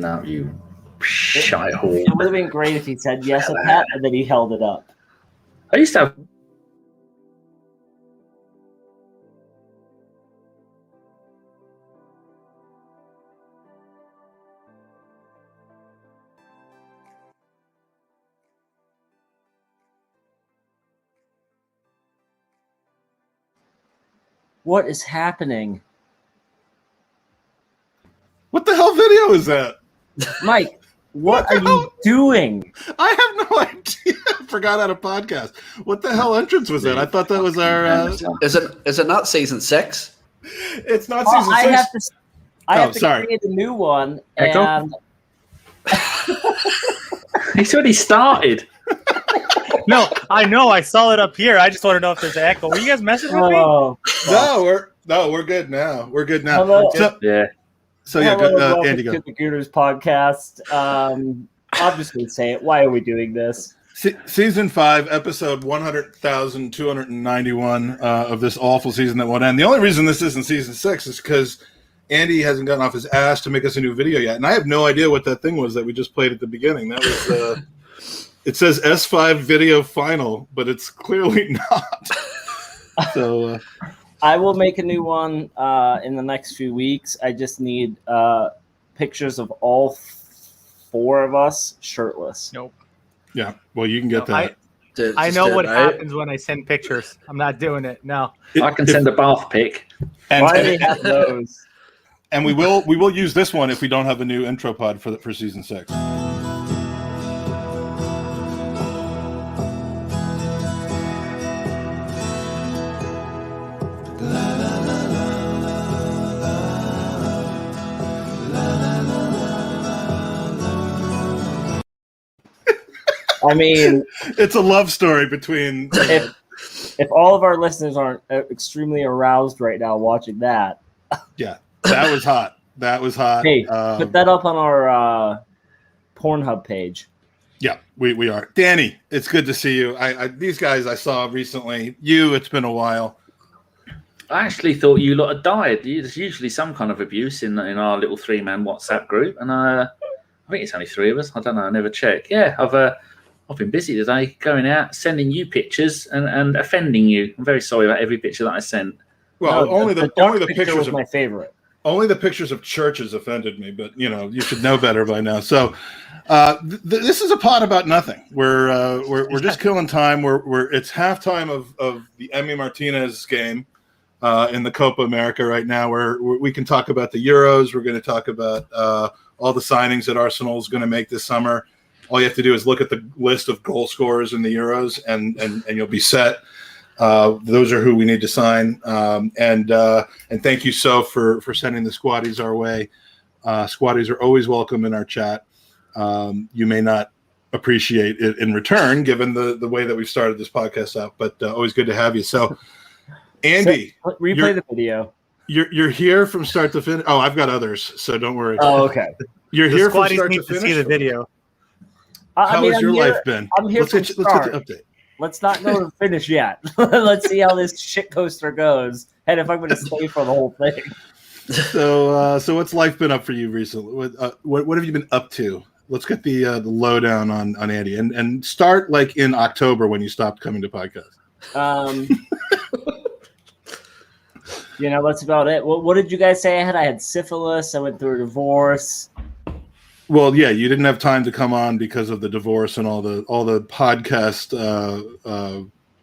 Up, you shite hole. It would have been great if he said yes, a pet, and then he held it up. I used to have. What is happening? What the hell video is that? Mike, what are you doing? I have no idea. I forgot how to podcast. What the hell entrance was that? I thought that was our... Is it not season 6? It's not season 6. I have to create a new one. And... He's already started. No, I know. I saw it up here. I just want to know if there's an echo. Were you guys messing with me? No, we're good now. We're good now. Hello. So yeah, welcome Andy, go. to the Gooners podcast. I'm just going to say it. Why are we doing this? Season 5, episode 100,291 of this awful season that won't end. The only reason this isn't season 6 is because Andy hasn't gotten off his ass to make us a new video yet, and I have no idea what that thing was that we just played at the beginning. That was it says S5 video final, but it's clearly not. So I will make a new one in the next few weeks. I just need pictures of all 4 of us shirtless. Nope. Yeah, well, you can get that. I know what happens when I send pictures. I'm not doing it. No. I can send a bath pic. Why do we have those? And we will use this one if we don't have a new intro pod for season 6. I mean, it's a love story between. If all of our listeners aren't extremely aroused right now watching that. Yeah, that was hot. That was hot. Hey, put that up on our Pornhub page. Yeah, we are. Danny, it's good to see you. These guys I saw recently. It's been a while. I actually thought you lot had died. There's usually some kind of abuse in our little 3-man WhatsApp group, and I think it's only 3 of us. I don't know. I never check. Yeah, I've been busy today, going out, sending you pictures and offending you. I'm very sorry about every picture that I sent. Well, only the pictures was of my favorite. Only the pictures of churches offended me, but you should know better by now. So, this is a pod about nothing. We're just killing time. It's halftime of the Emi Martinez game in the Copa America right now. Where we can talk about the Euros. We're going to talk about all the signings that Arsenal is going to make this summer. All you have to do is look at the list of goal scorers in the Euros, and you'll be set. Those are who we need to sign. And thank you for sending the squaddies our way. Squaddies are always welcome in our chat. You may not appreciate it in return, given the way that we've started this podcast out, but always good to have you. So, Andy, replay the video. You're here from start to finish. Oh, I've got others, so don't worry. Oh, okay. You're here from start need to finish. See the video. How has your life been? I'm here let's get the update. Let's not go to finish yet. Let's see how this shit coaster goes, and if I'm going to stay for the whole thing. So what's life been up for you recently? What have you been up to? Let's get the lowdown on Andy, and start like in October when you stopped coming to podcast. That's about it. What did you guys say I had? I had syphilis. I went through a divorce. Well, yeah, you didn't have time to come on because of the divorce and all the podcast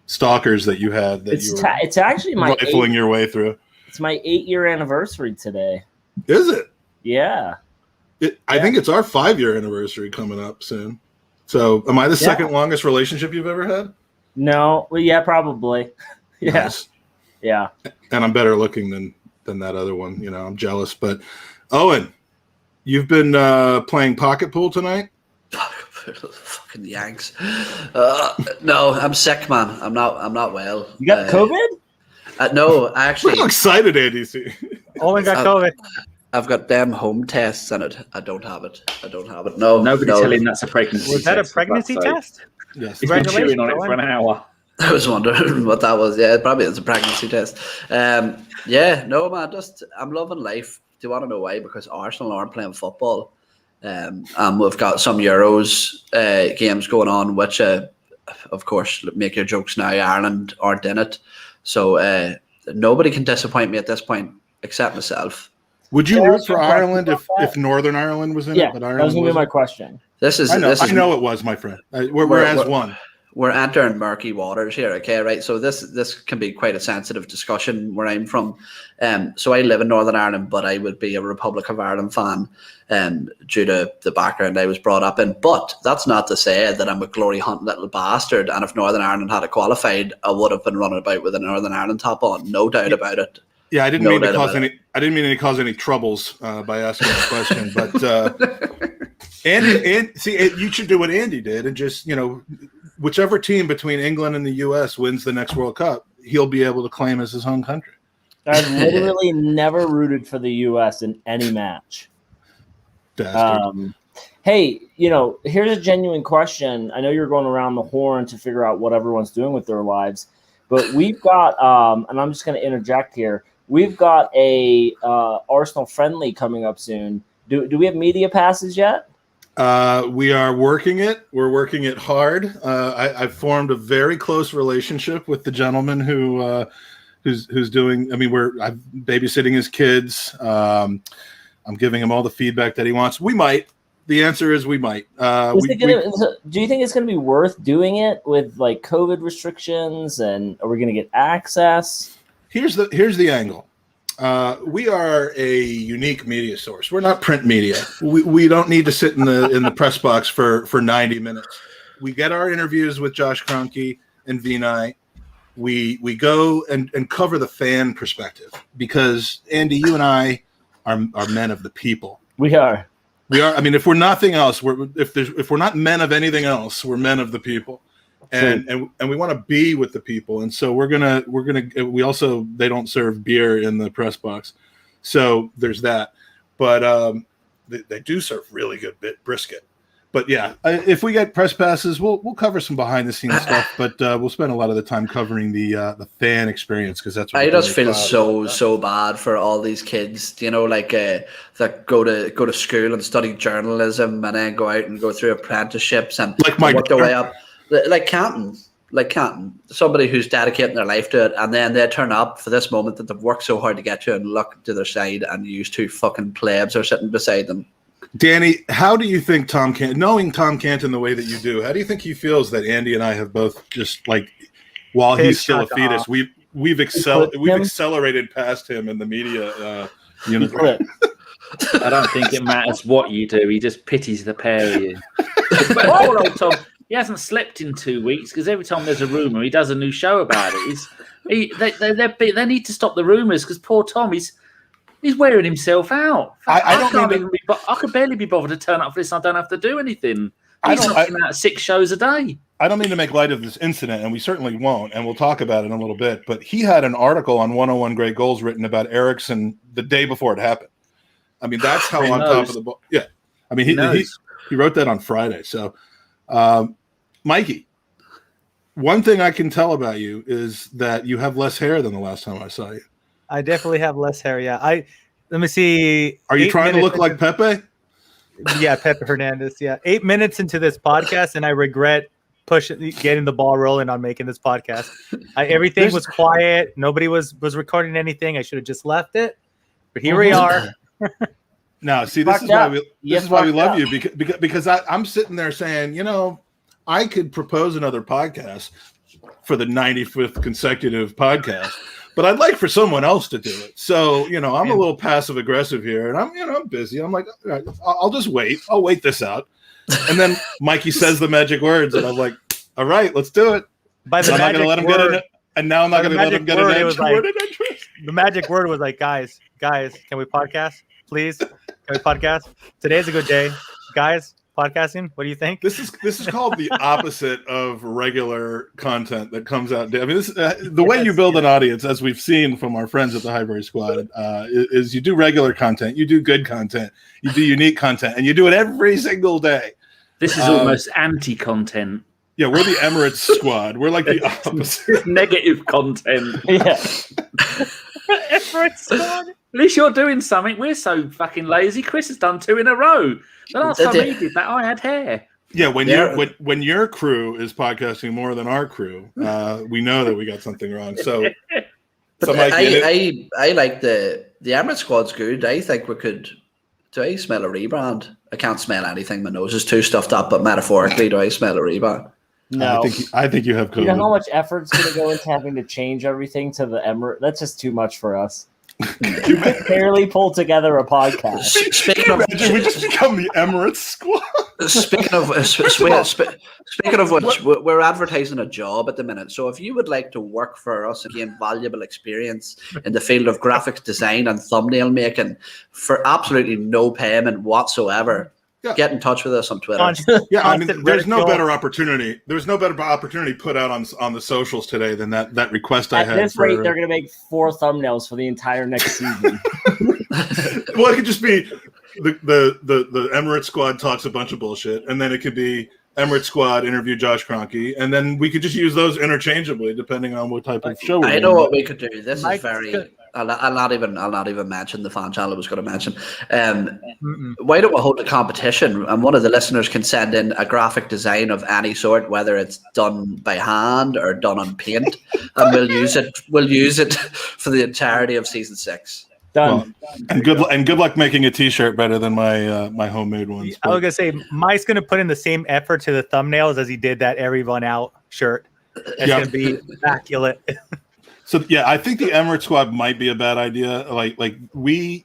stalkers that you had. It's actually my rifling your way through. It's my 8-year anniversary today. Is it? Yeah. I think it's our 5-year anniversary coming up soon. So, am I the second longest relationship you've ever had? No. Well, yeah, probably. Yeah. Nice. Yeah. And I'm better looking than that other one. I'm jealous. But Owen, you've been playing pocket pool tonight? Fucking Yanks. No, I'm sick, man. I'm not well. You got COVID? No, I actually. I'm excited, Andy. Owen got COVID. I've got them home tests in it. I don't have it. No. Nobody tell him that's a pregnancy. Was that a pregnancy test? Yes. He's been chewing on it for an hour. I was wondering what that was. Yeah, it probably is a pregnancy test. No, man. I'm loving life. Do you want to know why? Because Arsenal aren't playing football. And we've got some Euros games going on, which, of course, make your jokes now, Ireland aren't in it. So nobody can disappoint me at this point except myself. Would you root for Ireland if Northern Ireland was in it? But that Ireland was going to be my question. I know it was, my friend. We're as one. We're entering murky waters here, okay, right? So this can be quite a sensitive discussion where I'm from. So I live in Northern Ireland, but I would be a Republic of Ireland fan due to the background I was brought up in. But that's not to say that I'm a glory hunting little bastard. And if Northern Ireland had qualified, I would have been running about with a Northern Ireland top on, no doubt about it. Yeah, I didn't mean to cause any troubles by asking this question, but Andy, see, you should do what Andy did and just, whichever team between England and the U.S. wins the next World Cup, he'll be able to claim as his home country. I've literally never rooted for the U.S. in any match. Hey, here's a genuine question. I know you're going around the horn to figure out what everyone's doing with their lives, but we've got, and I'm just going to interject here, we've got a Arsenal friendly coming up soon. Do we have media passes yet? We are working it. We're working it hard. I've formed a very close relationship with the gentleman who's doing. I mean, I'm babysitting his kids. I'm giving him all the feedback that he wants. We might. The answer is we might. Do you think it's going to be worth doing it with like COVID restrictions, and are we going to get access? Here's the angle. We are a unique media source. We're not print media. We don't need to sit in the press box for 90 minutes. We get our interviews with Josh Kroenke and Vinay. We go and cover the fan perspective because Andy, you and I are men of the people. We are. I mean, if we're nothing else, if we're not men of anything else, we're men of the people. And we want to be with the people, and so we also, they don't serve beer in the press box, so there's that. But they do serve really good brisket. But yeah, if we get press passes, we'll cover some behind the scenes stuff. But we'll spend a lot of the time covering the fan experience because that's what I just feel so bad for all these kids, that go to school and study journalism and then go out and go through apprenticeships and work their way up. Like Canton, somebody who's dedicating their life to it, and then they turn up for this moment that they've worked so hard to get to and look to their side and use two fucking plebs are sitting beside them. Danny, how do you think knowing Tom Canton the way that you do, how do you think he feels that Andy and I have both just while he's still a fetus, we've accelerated past him in the media universe? I don't think it matters what you do. He just pities the pair of you. But poor old Tom. He hasn't slept in 2 weeks because every time there's a rumor, he does a new show about it. They need to stop the rumors because poor Tom, he's wearing himself out. I could barely be bothered to turn up for this. I don't have to do anything. He's knocking out 6 shows a day. I don't mean to make light of this incident, and we certainly won't, and we'll talk about it in a little bit. But he had an article on 101 Great Goals written about Eriksson the day before it happened. I mean, that's how on top of the ball. Yeah, I mean, he wrote that on Friday. So. Mikey, one thing I can tell about you is that you have less hair than the last time I saw you. I definitely have less hair. Yeah. Let me see. Are you trying to look like Pepe? Yeah, Pepe Hernandez. Yeah. 8 minutes into this podcast, and I regret getting the ball rolling on making this podcast. Everything was quiet. Nobody was recording anything. I should have just left it. But here we are. No, see, this is why we love you because I'm sitting there saying, I could propose another podcast for the 95th consecutive podcast, but I'd like for someone else to do it. So, I'm a little passive aggressive here, and I'm busy. I'm like, all right, I'll just wait. I'll wait this out. And then Mikey says the magic words, and I'm like, all right, let's do it. By the magic word, and now I'm not going to let him get an entrance. The magic word was like, guys, can we podcast? Please, can we podcast? Today's a good day. Guys, podcasting, what do you think? This is called the opposite of regular content that comes out. I mean, the way you build an audience, as we've seen from our friends at the Highbury Squad, is you do regular content, you do good content, you do unique content, and you do it every single day. This is almost anti-content. Yeah, we're the Emirates Squad. We're like the opposite. Negative content. Yeah. Emirates Squad. least you're doing something. We're so fucking lazy. Chris has done 2 in a row. The last time he did that, I had hair. Yeah, when your crew is podcasting more than our crew, we know that we got something wrong. So, I like the Emirates squad's good. I think we could. Do I smell a rebrand? I can't smell anything. My nose is too stuffed up. But metaphorically, do I smell a rebrand? No, I think you have COVID. You know how much effort's going to go into having to change everything to the Emirates? That's just too much for us. We could barely pull together a podcast. Speaking of, we just become the Emirates squad. Speaking of which, we're advertising a job at the minute. So if you would like to work for us and gain valuable experience in the field of graphics design and thumbnail making for absolutely no payment whatsoever, get in touch with us on Twitter. Yeah, I mean, there's no better opportunity. There's no better opportunity put out on the socials today than that request I had. At this rate, they're going to make 4 thumbnails for the entire next season. Well, it could just be the Emirates squad talks a bunch of bullshit, and then it could be Emirates squad interview Josh Kroenke, and then we could just use those interchangeably depending on what type of show. I know what we could do. This is very. I'll not even mention the fan channel I was going to mention. Why don't we hold a competition, and one of the listeners can send in a graphic design of any sort, whether it's done by hand or done on paint, and we'll use it for the entirety of season 6. Done. Well, and good luck making a T-shirt better than my homemade ones. I was gonna say Mike's gonna put in the same effort to the thumbnails as he did that Everyone Out shirt. It's gonna be immaculate. So yeah, I think the Emirates squad might be a bad idea. Like we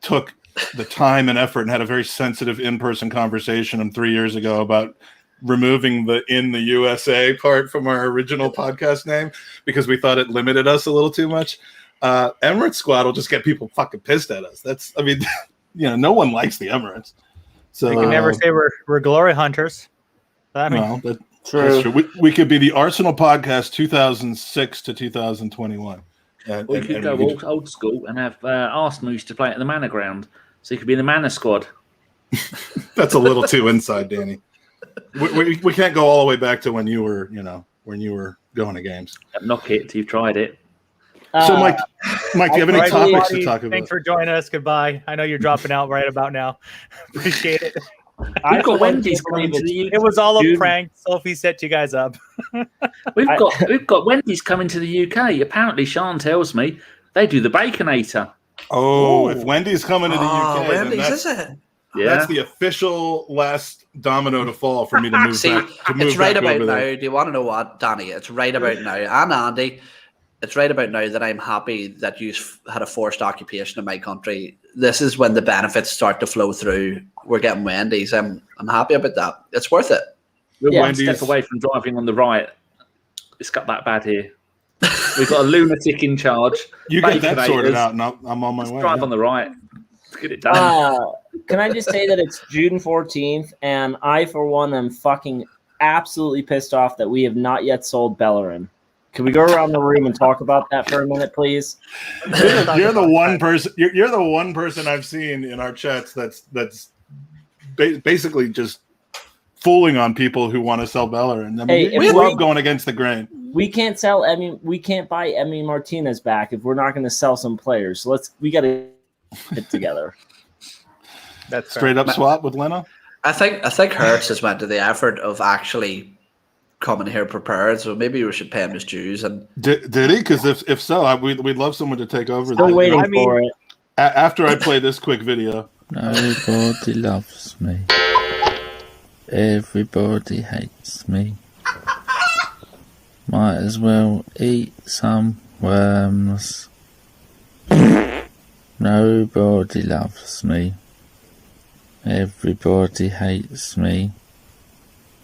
took the time and effort and had a very sensitive in-person conversation 3 years ago about removing the "in the USA" part from our original podcast name because we thought it limited us a little too much. Emirates squad will just get people fucking pissed at us. No one likes the Emirates. So we can never say we're glory hunters. True. We could be the Arsenal podcast 2006 to 2021. We could go old school and have Arsenal used to play at the Manor Ground, so you could be the Manor squad. That's a little too inside, Danny. We can't go all the way back to when you were going to games. Knock it. You've tried it. So, Mike, do you have any topics to talk about? Thanks for joining us. Goodbye. I know you're dropping out right about now. Appreciate it. I've got Wendy's coming to the UK. It was all a prank. Sophie set you guys up. We've got Wendy's coming to the UK. Apparently, Sean tells me they do the Baconator. Oh, if Wendy's coming to the UK, Wendy's, is it? That's the official last domino to fall for me to move back. It's right about now. Do you want to know what, Danny? It's right about now. And Andy, it's right about now that I'm happy that you had a forced occupation in my country. This is when the benefits start to flow through. We're getting Wendy's. I'm happy about that. It's worth it. We're one step away from driving on the right. It's got that bad here. We've got a lunatic in charge. You get that sorted out, and I'm on my way. Drive on the right. Let's get it done. Can I just say that it's June 14th, and I, for one, am fucking absolutely pissed off that we have not yet sold Bellerin. Can we go around the room and talk about that for a minute, please? You're the one person. You're the one person I've seen in our chats that's basically just fooling on people who want to sell Bellerin. I mean, we love going against the grain. We can't sell Emmy. We can't buy Emmy Martinez back if we're not going to sell some players. So we got to get together. That's straight up swap with Leno. I think Hertz has went to the effort of actually coming here prepared, so maybe we should pay him his dues. And did he? Because if so, we'd love someone to take over. Still waiting for it. After I play this quick video. Nobody loves me. Everybody hates me. Might as well eat some worms. Nobody loves me. Everybody hates me.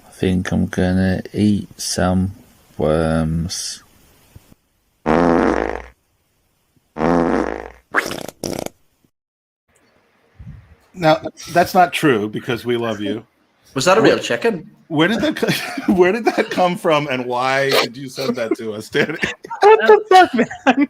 I think I'm gonna eat some worms. Now, that's not true because we love you. Was that a real chicken? Where did that come from, and why did you send that to us, Danny? What the fuck, man?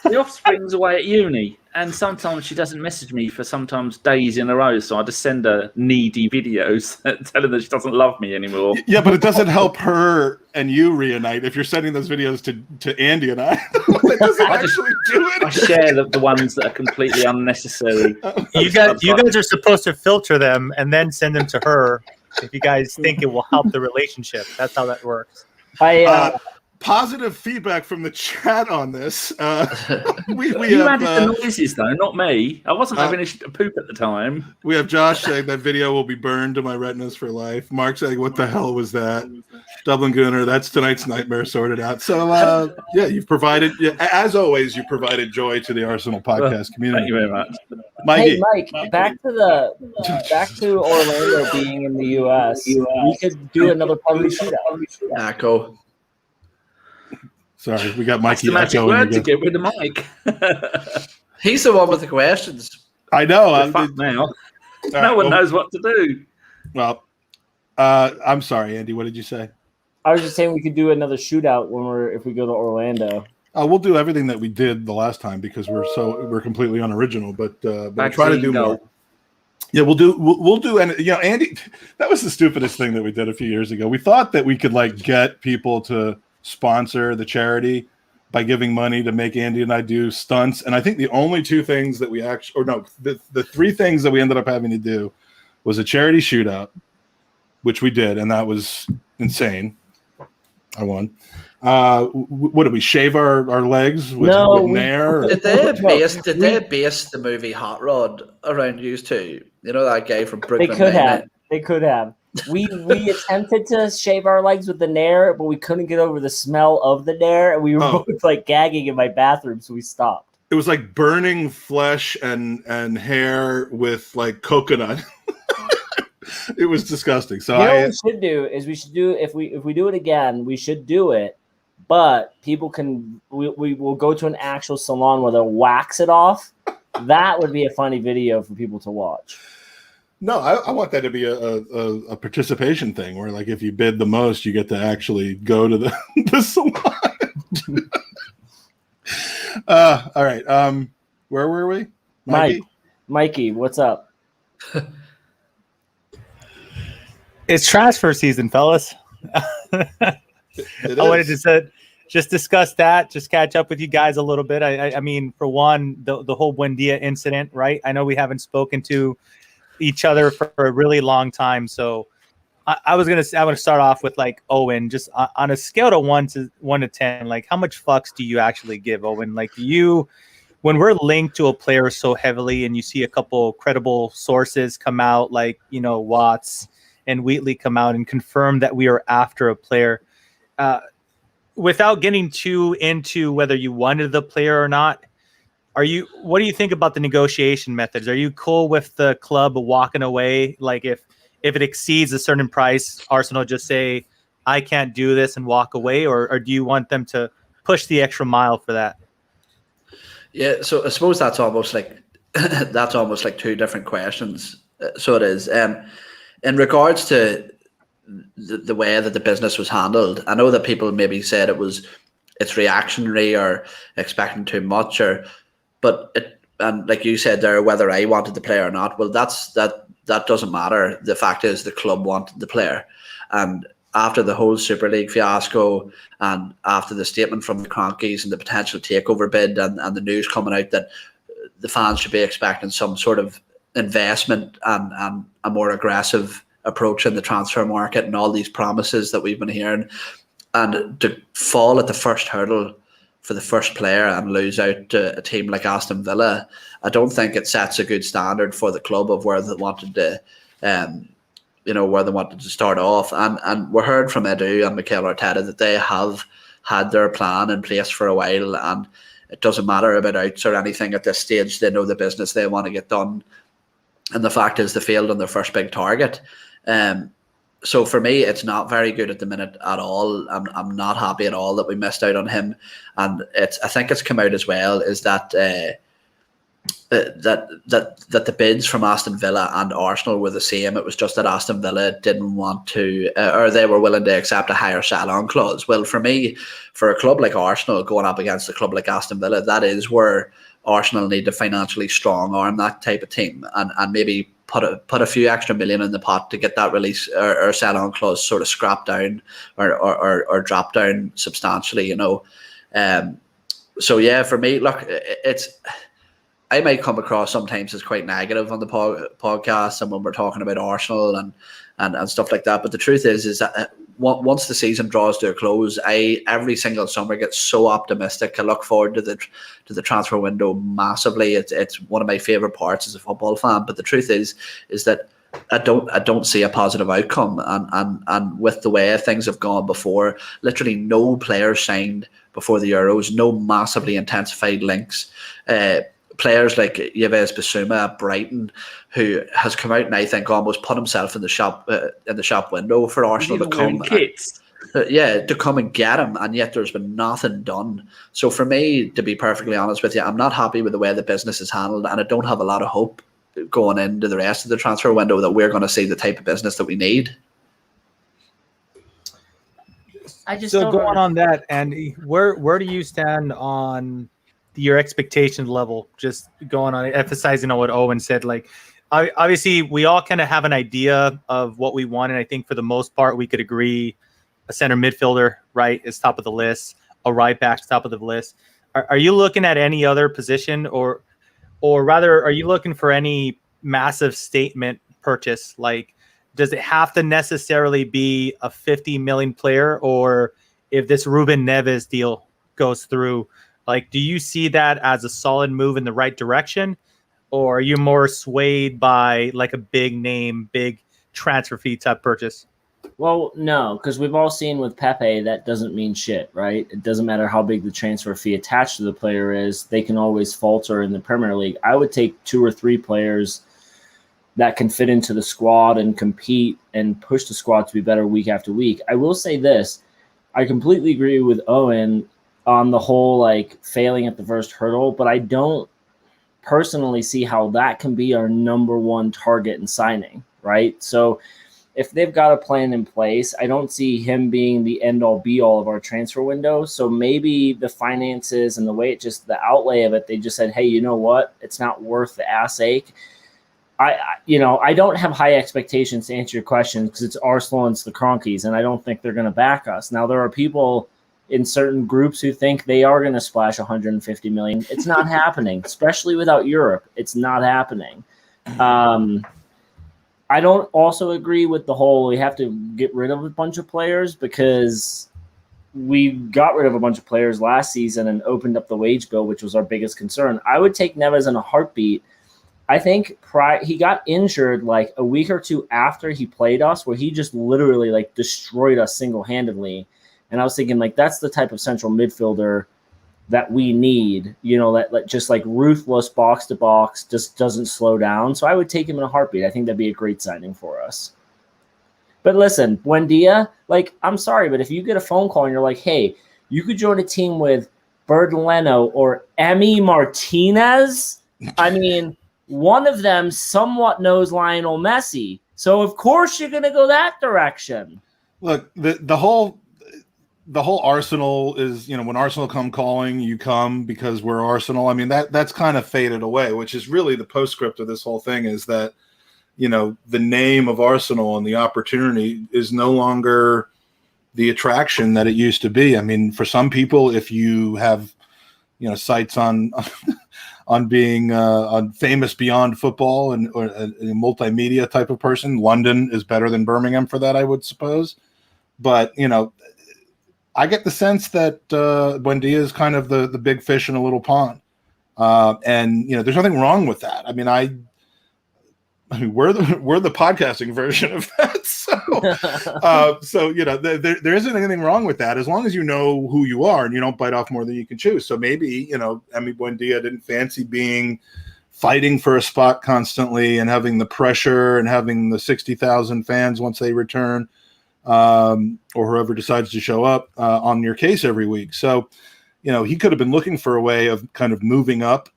The offspring's away at uni, And sometimes she doesn't message me for sometimes days in a row. So I just send her needy videos telling her she doesn't love me anymore. Yeah, but it doesn't help her and you reunite if you're sending those videos to Andy and I. It doesn't actually do it. I share the ones that are completely unnecessary. You guys are supposed to filter them and then send them to her if you guys think it will help the relationship. That's how that works. Positive feedback from the chat on this. We You have, added the noises, though, not me. I wasn't having a poop at the time. We have Josh saying that video will be burned to my retinas for life. Mark saying, what the hell was that? Dublin Gooner, that's tonight's nightmare sorted out. So, you've provided, as always, you provided joy to the Arsenal podcast community. Thank you very much. Mikey. Hey, Mike, back to Orlando being in the U.S. We could do another public shootout. Go. Sorry, we got That's Mikey the magic echoing word again. to get rid of Mike. He's the one with the questions. I know. Now. All No right, one knows what to do. Well, I'm sorry, Andy. What did you say? I was just saying we could do another shootout if we go to Orlando. We'll do everything that we did the last time because we're completely unoriginal. But we'll try to do more. Yeah, we'll do. And Andy, that was the stupidest thing that we did a few years ago. We thought that we could get people to sponsor the charity by giving money to make Andy and I do stunts. And I think the only two things that the three things that we ended up having to do was a charity shootout, which we did, and that was insane. I won. What did we shave our legs with Nair? Did they base the movie Hot Rod around you two? You know that guy from Brooklyn. They could have. We attempted to shave our legs with the Nair, but we couldn't get over the smell of the Nair, and we were both gagging in my bathroom, so we stopped. It was like burning flesh and hair with coconut. It was disgusting. So what we should do is if we do it again, we should do it, but people we will go to an actual salon where they'll wax it off. That would be a funny video for people to watch. No, I want that to be a participation thing where if you bid the most, you get to actually go to the salon. All right. Where were we? Mikey, what's up? It's transfer season, fellas. I wanted to just discuss that, just catch up with you guys a little bit. I mean, for one, the whole Buendia incident, right? I know we haven't spoken to each other for a really long time, so I want to start off with Owen, just on a scale of 1 to 10, how much fucks do you actually give, Owen? When we're linked to a player so heavily, and you see a couple credible sources come out, Watts and Wheatley come out and confirm that we are after a player, without getting too into whether you wanted the player or not. What do you think about the negotiation methods? Are you cool with the club walking away? If it exceeds a certain price, Arsenal just say, I can't do this and walk away? Or do you want them to push the extra mile for that? Yeah, so I suppose that's almost like two different questions. So it is. In regards to the way that the business was handled, I know that people maybe said it's reactionary or expecting too much, and like you said there, whether I wanted the player or not, well, that doesn't matter. The fact is the club wanted the player. And after the whole Super League fiasco and after the statement from the Cronkies and the potential takeover bid and the news coming out that the fans should be expecting some sort of investment and a more aggressive approach in the transfer market and all these promises that we've been hearing, and to fall at the first hurdle for the first player and lose out to a team like Aston Villa, I don't think it sets a good standard for the club of where they wanted to, where they wanted to start off. And we heard from Edu and Mikel Arteta that they have had their plan in place for a while, and it doesn't matter about outs or anything at this stage. They know the business they want to get done, and the fact is they failed on their first big target. So for me, it's not very good at the minute at all. I'm not happy at all that we missed out on him, and I think it's come out as well is that that the bids from Aston Villa and Arsenal were the same. It was just that Aston Villa didn't want to, or they were willing to accept a higher sell-on clause. Well, for me, for a club like Arsenal going up against a club like Aston Villa, that is where Arsenal need to financially strong arm that type of team and maybe put a few extra million in the pot to get that release or sell on clause sort of scrapped down or dropped down substantially, you know. So yeah, for me, look, I might come across sometimes as quite negative on the podcast and when we're talking about Arsenal and stuff like that. But the truth is that once the season draws to a close, I every single summer get so optimistic. I look forward to the transfer window massively. It's one of my favorite parts as a football fan. But the truth is that I don't see a positive outcome. And with the way things have gone before, literally no players signed before the Euros, no massively intensified links. Players like Yves Bissouma at Brighton, who has come out and I think almost put himself in the shop window for Arsenal to come. To come and get him, and yet there's been nothing done. So for me, to be perfectly honest with you, I'm not happy with the way the business is handled, and I don't have a lot of hope going into the rest of the transfer window that we're going to see the type of business that we need. So going on that, Andy, where do you stand on your expectation level? Just going on, emphasizing on what Owen said. Like, obviously, we all kind of have an idea of what we want, and I think for the most part, we could agree a center midfielder, right, is top of the list. A right back's top of the list. Are you looking at any other position, or rather, are you looking for any massive statement purchase? Like, does it have to necessarily be a 50 million player, or if this Ruben Neves deal goes through? Like, do you see that as a solid move in the right direction, or are you more swayed by like a big name, big transfer fee type purchase? Well, no, because we've all seen with Pepe that doesn't mean shit, right? It doesn't matter how big the transfer fee attached to the player is. They can always falter in the Premier League. I would take 2 or 3 players that can fit into the squad and compete and push the squad to be better week after week. I will say this. I completely agree with Owen on the whole, like, failing at the first hurdle, but I don't personally see how that can be our number one target in signing, right? So if they've got a plan in place, I don't see him being the end-all be-all of our transfer window. So maybe the finances and the way the outlay of it, they just said, hey, you know what? It's not worth the ass ache. I don't have high expectations to answer your question because it's Arsenal and it's the Cronkies, and I don't think they're going to back us. Now, there are people in certain groups who think they are going to splash 150 million. It's not happening, especially without Europe. It's not happening. I don't also agree with the whole we have to get rid of a bunch of players, because we got rid of a bunch of players last season and opened up the wage bill, which was our biggest concern. I would take Neves in a heartbeat. I think he got injured like a week or two after he played us, where he just literally like destroyed us single-handedly. And I was thinking, like, that's the type of central midfielder that we need, that just like ruthless box to box, just doesn't slow down. So I would take him in a heartbeat. I think that'd be a great signing for us. But listen, Buendia, like, I'm sorry, but if you get a phone call and you're like, hey, you could join a team with Bird Leno or Emi Martinez, I mean, one of them somewhat knows Lionel Messi. So of course you're going to go that direction. Look, the whole Arsenal is, when Arsenal come calling, you come because we're Arsenal. I mean, that's kind of faded away, which is really the postscript of this whole thing, is that, the name of Arsenal and the opportunity is no longer the attraction that it used to be. I mean, for some people, if you have, sights on being on famous beyond football or a multimedia type of person, London is better than Birmingham for that, I would suppose. But, I get the sense that Buendia is kind of the big fish in a little pond. And, there's nothing wrong with that. I mean, we're the podcasting version of that. So, there isn't anything wrong with that, as long as you know who you are and you don't bite off more than you can chew. So maybe, Emi Buendia didn't fancy fighting for a spot constantly and having the pressure and having the 60,000 fans once they return. Or whoever decides to show up on your case every week. So, he could have been looking for a way of kind of moving up,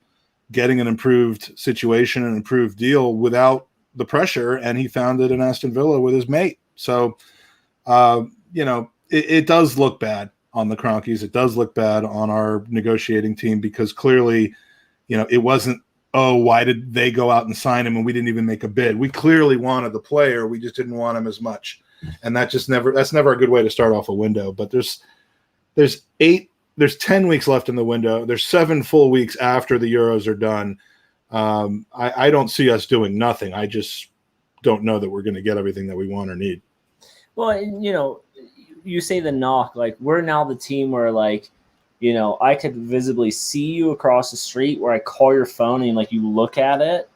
getting an improved situation, an improved deal without the pressure, and he found it in Aston Villa with his mate. So, it does look bad on the Cronkies. It does look bad on our negotiating team, because clearly, it wasn't, oh, why did they go out and sign him and we didn't even make a bid? We clearly wanted the player. We just didn't want him as much. And that's never a good way to start off a window. But there's 10 weeks left in the window. There's 7 full weeks after the Euros are done. I don't see us doing nothing. I just don't know that we're going to get everything that we want or need. Well, you say the knock, like we're now the team where like, I could visibly see you across the street where I call your phone and like you look at it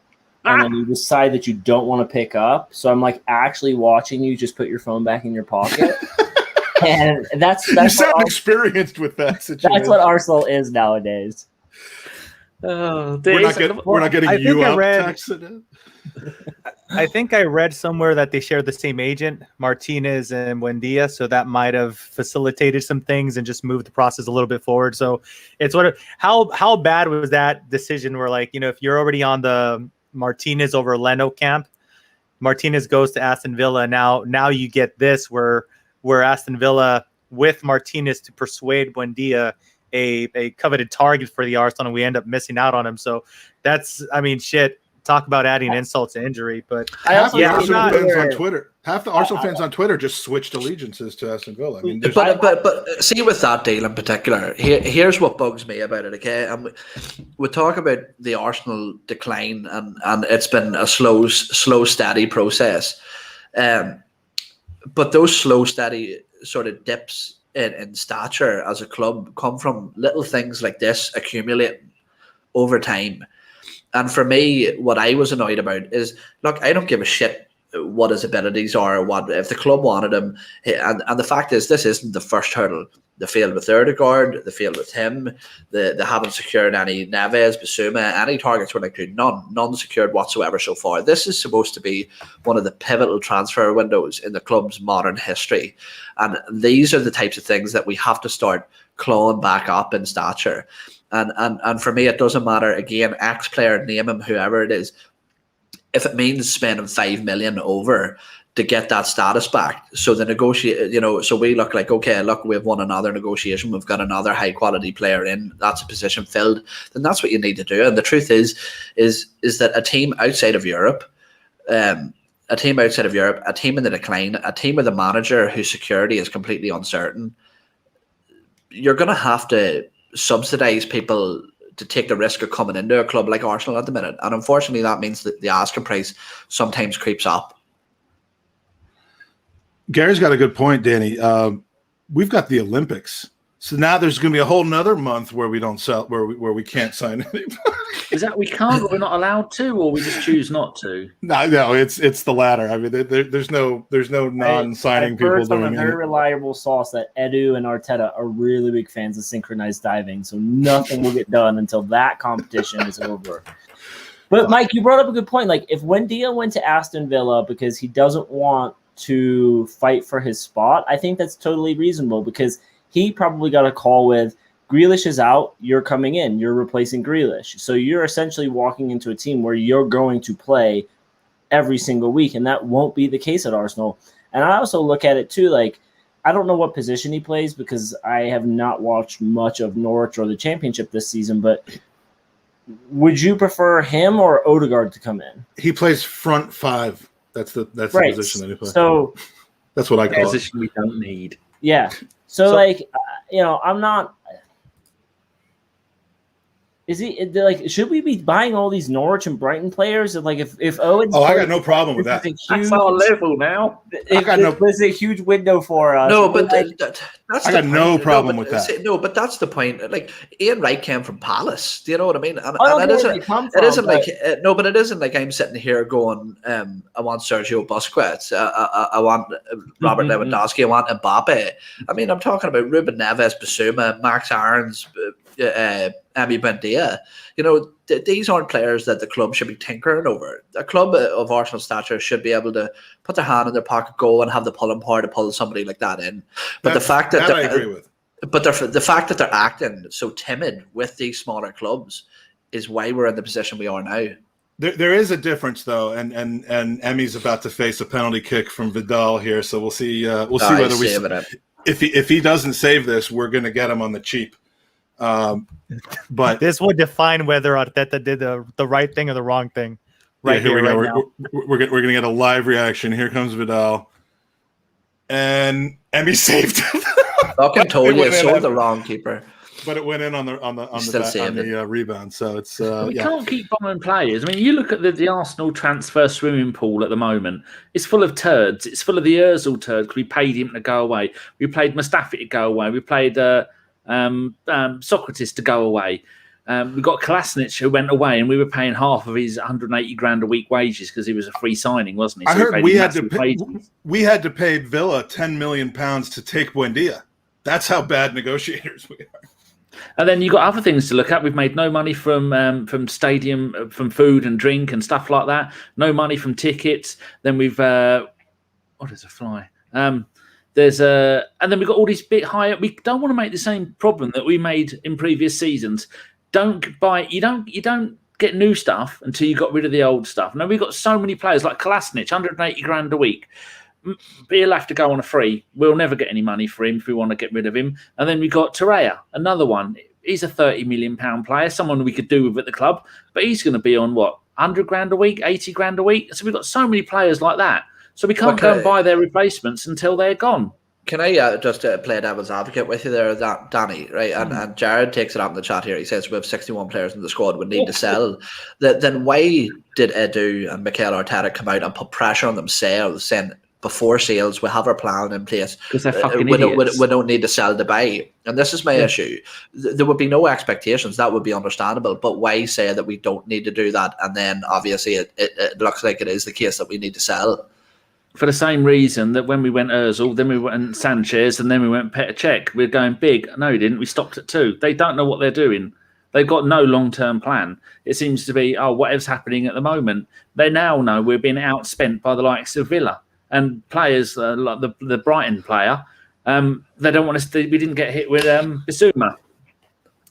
and then you decide that you don't want to pick up. So I'm like actually watching you just put your phone back in your pocket. And that's you sound experienced with that situation. That's what Arsenal is nowadays. Oh, we're not getting you up texted. I think I read somewhere that they share the same agent, Martinez and Buendia, so that might have facilitated some things and just moved the process a little bit forward. So it's how bad was that decision where like, if you're already on the Martinez over Leno camp, Martinez goes to Aston Villa. Now you get this where Aston Villa with Martinez to persuade Buendia, a coveted target for the Arsenal, and we end up missing out on him. So that's, shit. Talk about adding insult to injury, but half the Arsenal fans on Twitter just switched allegiances to Aston Villa. But see, with that deal in particular, here's what bugs me about it. Okay, we talk about the Arsenal decline, and it's been a slow, steady process. But those slow, steady sort of dips in stature as a club come from little things like this accumulating over time. And for me, what I was annoyed about is, look, I don't give a shit what his abilities are or what, if the club wanted him. And the fact is, this isn't the first hurdle. They failed with Ødegaard, they failed with him, they haven't secured any Neves, Bissouma, any targets were like none secured whatsoever so far. This is supposed to be one of the pivotal transfer windows in the club's modern history. And these are the types of things that we have to start clawing back up in stature. And for me, it doesn't matter, again, ex-player, name him, whoever it is, if it means spending 5 million over to get that status back. So the so we look like, okay, look, we've won another negotiation, we've got another high quality player in, that's a position filled, then that's what you need to do. And the truth is that a team outside of Europe, a team in the decline, a team with a manager whose security is completely uncertain, you're going to have to subsidize people to take the risk of coming into a club like Arsenal at the minute. And unfortunately, that means that the asking price sometimes creeps up. Gary's got a good point, Danny. We've got the Olympics. So now there's going to be a whole nother month where we don't sell, where we can't sign anybody. Is that we can't, or we're not allowed to, or we just choose not to? No, it's the latter. I mean, there's no non-signing people doing it. From a very reliable source that Edu and Arteta are really big fans of synchronized diving, so nothing will get done until that competition is over. But Mike, you brought up a good point. Like, if Buendia went to Aston Villa because he doesn't want to fight for his spot, I think that's totally reasonable, because he probably got a call with, Grealish is out, you're coming in, you're replacing Grealish. So you're essentially walking into a team where you're going to play every single week, and that won't be the case at Arsenal. And I also look at it too, like, I don't know what position he plays because I have not watched much of Norwich or the Championship this season, but would you prefer him or Ødegaard to come in? He plays front five. That's the position that he plays. So that's what I call position we don't need. Yeah. So I'm not. Is he like? Should we be buying all these Norwich and Brighton players? And like, if Owen's, I got no problem with that. That's our level now. There's a huge window for us. No, but I got no problem with that. No, but that's the point. Like, Ian Wright came from Palace. Do you know what I mean? And it isn't like I'm sitting here going, I want Sergio Busquets, I want Robert Lewandowski, I want Mbappe. I mean, I'm talking about Ruben Neves, Bissouma, Max Aarons, Emi Buendia. These aren't players that the club should be tinkering over. A club of Arsenal stature should be able to put their hand in their pocket, go and have the pulling power to pull somebody like that in. But the fact that I agree with. But the fact that they're acting so timid with these smaller clubs is why we're in the position we are now. There is a difference though, and Emi's about to face a penalty kick from Vidal here, so we'll see whether if he doesn't save this, we're going to get him on the cheap. But This would define whether Arteta did the right thing or the wrong thing. Right here we go. now. We're gonna get a live reaction. Here comes Vidal, and he saved it. Fucking told It you, went in sold on- the wrong keeper. But it went in on the rebound. So it's We can't keep buying players. I mean, you look at the Arsenal transfer swimming pool at the moment. It's full of turds. It's full of the Ozil turds because we paid him to go away. We played Mustafi to go away. We played Socrates to go away. We got Kolasinac who went away, and we were paying half of his 180 grand a week wages because he was a free signing, wasn't he? So I heard we had to pay pay Villa £10 million to take Buendia. That's how bad negotiators we are. And then you got other things to look at. We've made no money from stadium, from food and drink and stuff like that. No money from tickets. Then we've what is a fly? And then we've got all these bit higher. We don't want to make the same problem that we made in previous seasons. Don't buy. You don't get new stuff until you got rid of the old stuff. Now we've got so many players like Kolasinac, 180 grand a week. He'll have to go on a free. We'll never get any money for him if we want to get rid of him. And then we got Torreira, another one. He's a £30 million player, someone we could do with at the club, but he's going to be on what, 100 grand a week, 80 grand a week. So we've got so many players like that. So we can't go and buy their replacements until they're gone. Can I just play devil's advocate with you there, Danny? Right, and Jared takes it up in the chat here. He says we have 61 players in the squad. We need to sell. Then why did Edu and Mikel Arteta come out and put pressure on themselves, saying before sales we have our plan in place? Because they're fucking idiots. We don't need to sell to buy. And this is my issue. There would be no expectations. That would be understandable. But why say that we don't need to do that? And then obviously it looks like it is the case that we need to sell. For the same reason that when we went Ozil, then we went Sanchez, and then we went Petr Cech, we're going big. No, we didn't. We stopped at 2. They don't know what they're doing. They've got no long-term plan. It seems to be, whatever's happening at the moment. They now know we're being outspent by the likes of Villa and players like the Brighton player. They don't want us to. We didn't get hit with Bissouma.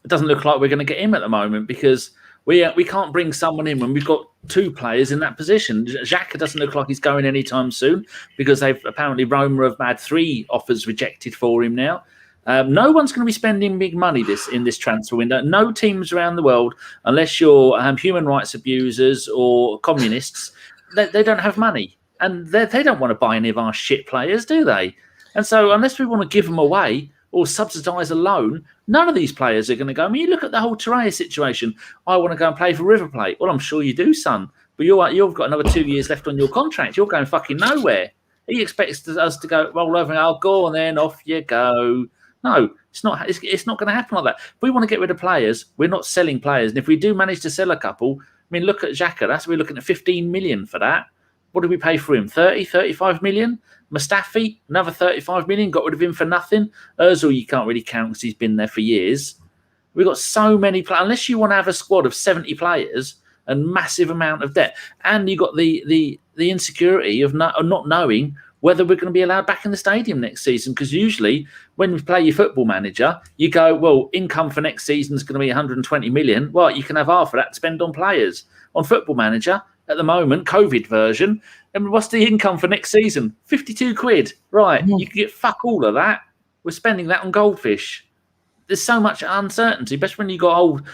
It doesn't look like we're going to get him at the moment because we can't bring someone in when we've got 2 players in that position. Xhaka doesn't look like he's going anytime soon because they've apparently Roma have had 3 offers rejected for him now. No one's going to be spending big money in this transfer window. No teams around the world, unless you're human rights abusers or communists, they don't have money. And they don't want to buy any of our shit players, do they? And so unless we want to give them away or subsidise a loan, none of these players are going to go. I mean, you look at the whole Torreira situation. I want to go and play for River Plate. Well, I'm sure you do, son. But you've got another 2 years left on your contract. You're going fucking nowhere. He expects us to go roll over and I'll go and then off you go. No, it's not. It's not going to happen like that. If we want to get rid of players, we're not selling players. And if we do manage to sell a couple, I mean, look at Xhaka. We're looking at 15 million for that. What did we pay for him? 30, 35 million? Mustafi, another 35 million, got rid of him for nothing. Ozil, you can't really count because he's been there for years. We've got so many players. Unless you want to have a squad of 70 players and massive amount of debt, and you've got the insecurity of not knowing whether we're going to be allowed back in the stadium next season. Because usually when you play your Football Manager, you go, well, income for next season is going to be 120 million. Well, you can have half of that to spend on players. On Football Manager, at the moment, COVID version, and what's the income for next season? 52 quid. Right, you can get fuck all of that. We're spending that on goldfish. There's so much uncertainty, especially when you got old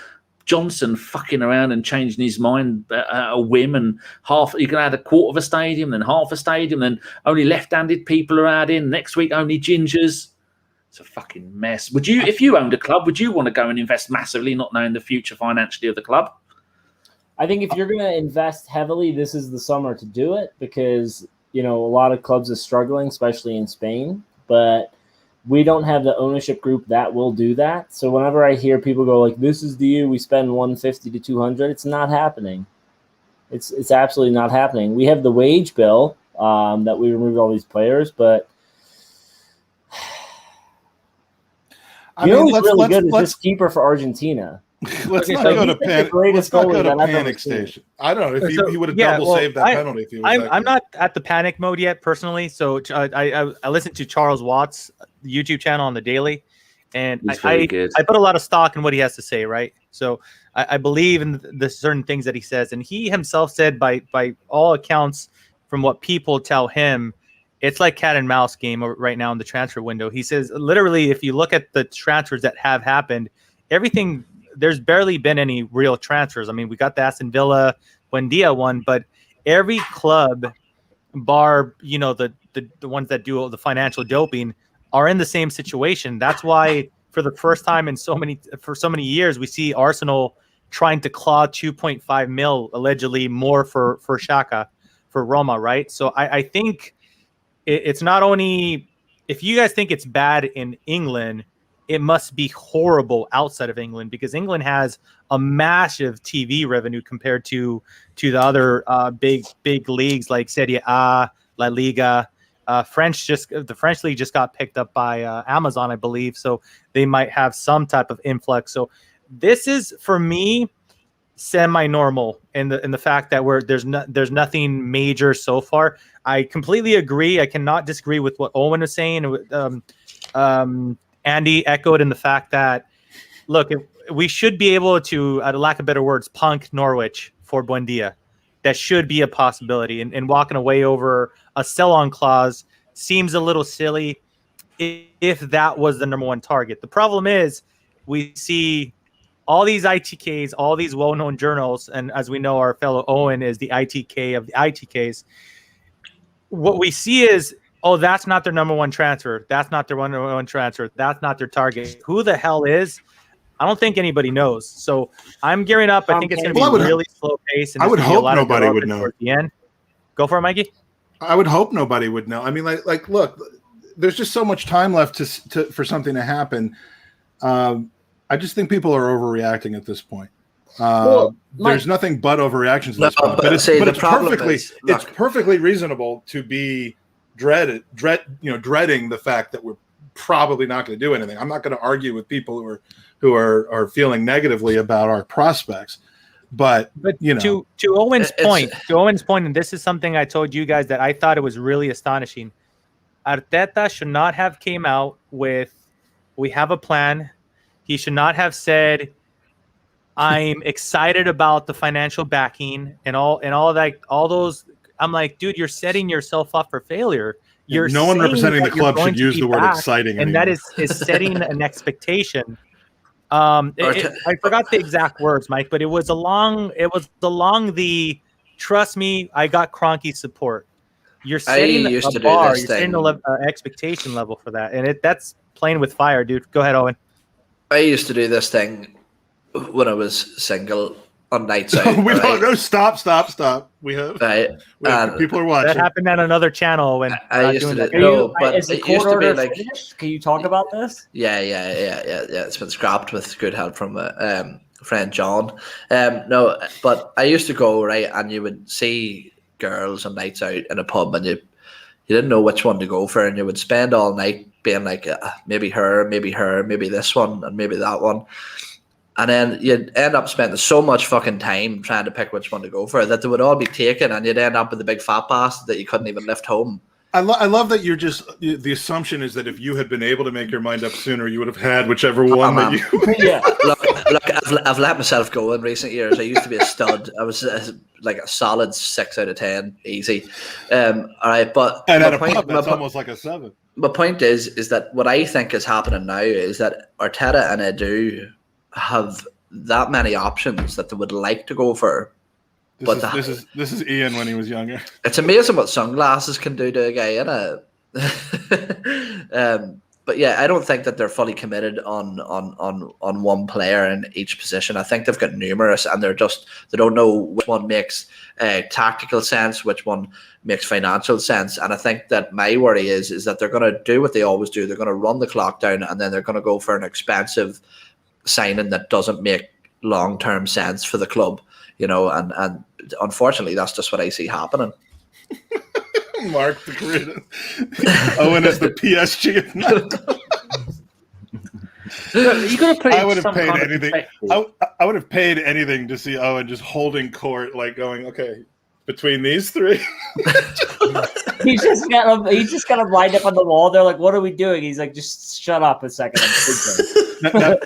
Johnson fucking around and changing his mind at a whim, and you can add a quarter of a stadium, then half a stadium, then only left-handed people are adding. Next week, only gingers. It's a fucking mess. Would you, if you owned a club, would you want to go and invest massively, not knowing the future financially of the club? I think if you're going to invest heavily, this is the summer to do it because, a lot of clubs are struggling, especially in Spain, but we don't have the ownership group that will do that. So whenever I hear people go like, this is the year we spend 150 to 200, it's not happening. It's absolutely not happening. We have the wage bill that we removed all these players, but what's really good is this keeper for Argentina. Let's not go to panic station. I don't know if he would have double saved that penalty. If he was I'm not at the panic mode yet personally. So I listened to Charles Watts' YouTube channel on the daily, and I put a lot of stock in what he has to say. Right, so I believe in the certain things that he says, and he himself said by all accounts, from what people tell him, it's like cat and mouse game right now in the transfer window. He says literally, if you look at the transfers that have happened, everything. There's barely been any real transfers. I mean, we got the Aston Villa Buendia one, but every club, bar the ones that do the financial doping, are in the same situation. That's why for the first time in so many years, we see Arsenal trying to claw 2.5 mil allegedly more for Xhaka for Roma, right? So I think it's not only, if you guys think it's bad in England, it must be horrible outside of England, because England has a massive TV revenue compared to the other big leagues like Serie A, La Liga. The French league just got picked up by Amazon, I believe, so they might have some type of influx. So this is, for me, semi-normal in the fact that there's nothing major so far. I completely agree. I cannot disagree with what Owen is saying. Andy echoed in the fact that, look, we should be able to, at a lack of better words, punk Norwich for Buendia. That should be a possibility. And walking away over a sell-on clause seems a little silly if that was the number one target. The problem is we see all these ITKs, all these well-known journals, and as we know, our fellow Owen is the ITK of the ITKs. What we see is, oh, that's not their number one transfer. That's not their number one transfer. That's not their target. Who the hell is? I don't think anybody knows. So I'm gearing up. I think it's going to be a really slow pace. And I would hope nobody would know. At the end. Go for it, Mikey. I would hope nobody would know. I mean, like, look, there's just so much time left for something to happen. I just think people are overreacting at this point. There's nothing but overreactions at this point. But it's perfectly reasonable to be dreading the fact that we're probably not going to do anything. I'm not going to argue with people who are feeling negatively about our prospects. But to Owen's point, and this is something I told you guys that I thought it was really astonishing. Arteta should not have came out with, we have a plan. He should not have said, I'm excited about the financial backing and all that, all those. I'm like, dude, you're setting yourself up for failure. No one representing the club should use the word exciting and anymore. That is setting an expectation. I forgot the exact words, Mike, but it was along the, trust me, I got Kroenke's support. You're setting a bar, you're setting an expectation level for that, and that's playing with fire, dude. Go ahead, Owen. I used to do this thing when I was single on nights out. No, stop. We have people are watching. That happened at another channel when I used to do. But is the court order finished? Can you talk about this? Yeah. It's been scrapped with good help from a friend John. No, but I used to go, right, and you would see girls on nights out in a pub, and you didn't know which one to go for, and you would spend all night being like, maybe her, maybe this one, and maybe that one. And then you'd end up spending so much fucking time trying to pick which one to go for that they would all be taken, and you'd end up with a big fat bastard that you couldn't even lift home. I love that the assumption is that if you had been able to make your mind up sooner, you would have had whichever one that you. Yeah. Look, I've let myself go in recent years. I used to be a stud. I was like a solid 6 out of 10, easy. All right, but and at a pub, that's almost like a 7. My point is that what I think is happening now is that Arteta and Edu have that many options that they would like to go for. This is Ian when he was younger. It's amazing what sunglasses can do to a guy, but yeah, I don't think that they're fully committed on one player in each position. I think they've got numerous, and they don't know which one makes tactical sense, which one makes financial sense. And I think that my worry is that they're going to do what they always do. They're going to run the clock down, and then they're going to go for an expensive signing that doesn't make long-term sense for the club, and unfortunately that's just what I see happening. Mark the grid. Owen is the PSG of nothing. You got to put. I would have paid anything. I would have paid anything to see Owen just holding court, like going, okay, between these three. He's just got him lined up on the wall. They're like, "What are we doing?" He's like, "Just shut up a second. I'm thinking."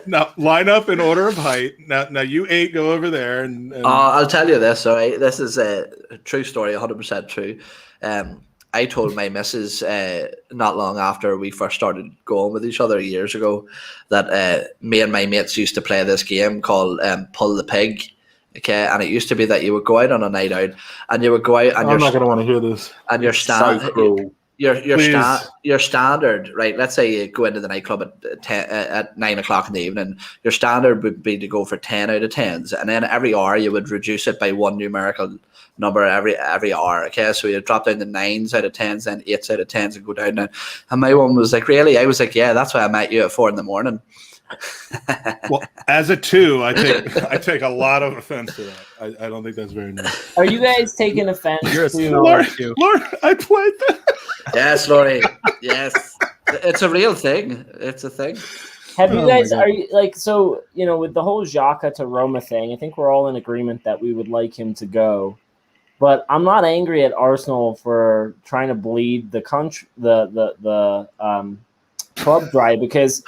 now, line up in order of height. Now, you 8 go over there, and I'll tell you this. All right, this is a true story, 100% true. I told my missus not long after we first started going with each other years ago that me and my mates used to play this game called Pull the Pig. Okay, and it used to be that you would go out on a night out, and you would go out, and I'm not going to want to hear this. And your So cruel. Your standard, right? Let's say you go into the nightclub at 9 o'clock in the evening. Your standard would be to go for 10 out of 10s, and then every hour you would reduce it by one numerical number every hour. Okay, so you drop down to 9s out of 10s, then 8s out of 10s, and go down. And my one was like, really? I was like, yeah, that's why I met you at 4 a.m. Well, as a 2, I take a lot of offense to that. I don't think that's very nice. Are you guys taking offense You're a to? Lord, I played that. Yes, Laurie. Yes, it's a real thing. It's a thing. Have you guys? Are you like so? You know, with the whole Xhaka to Roma thing, I think we're all in agreement that we would like him to go. But I'm not angry at Arsenal for trying to bleed the country, the club dry, because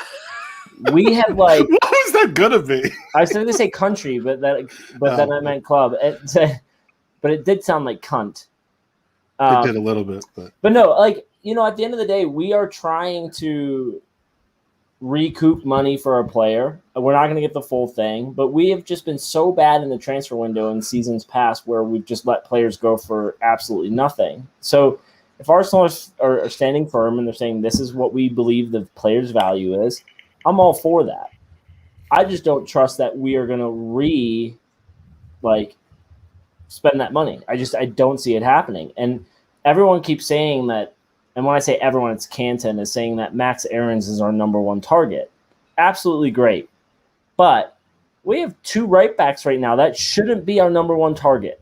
we have like. What was that gonna be? I was going to say country, but then I meant club. But it did sound like cunt. It did a little bit, but no, like, you know, at the end of the day, we are trying to recoup money for a player. We're not going to get the full thing, but we have just been so bad in the transfer window in seasons past where we've just let players go for absolutely nothing. So if Arsenal are standing firm and they're saying this is what we believe the player's value is, I'm all for that. I just don't trust that we are going to spend that money. I don't see it happening. And everyone keeps saying that, and when I say everyone, it's Canton, is saying that Max Aarons is our number one target. Absolutely great. But we have 2 right backs right now. That shouldn't be our number one target.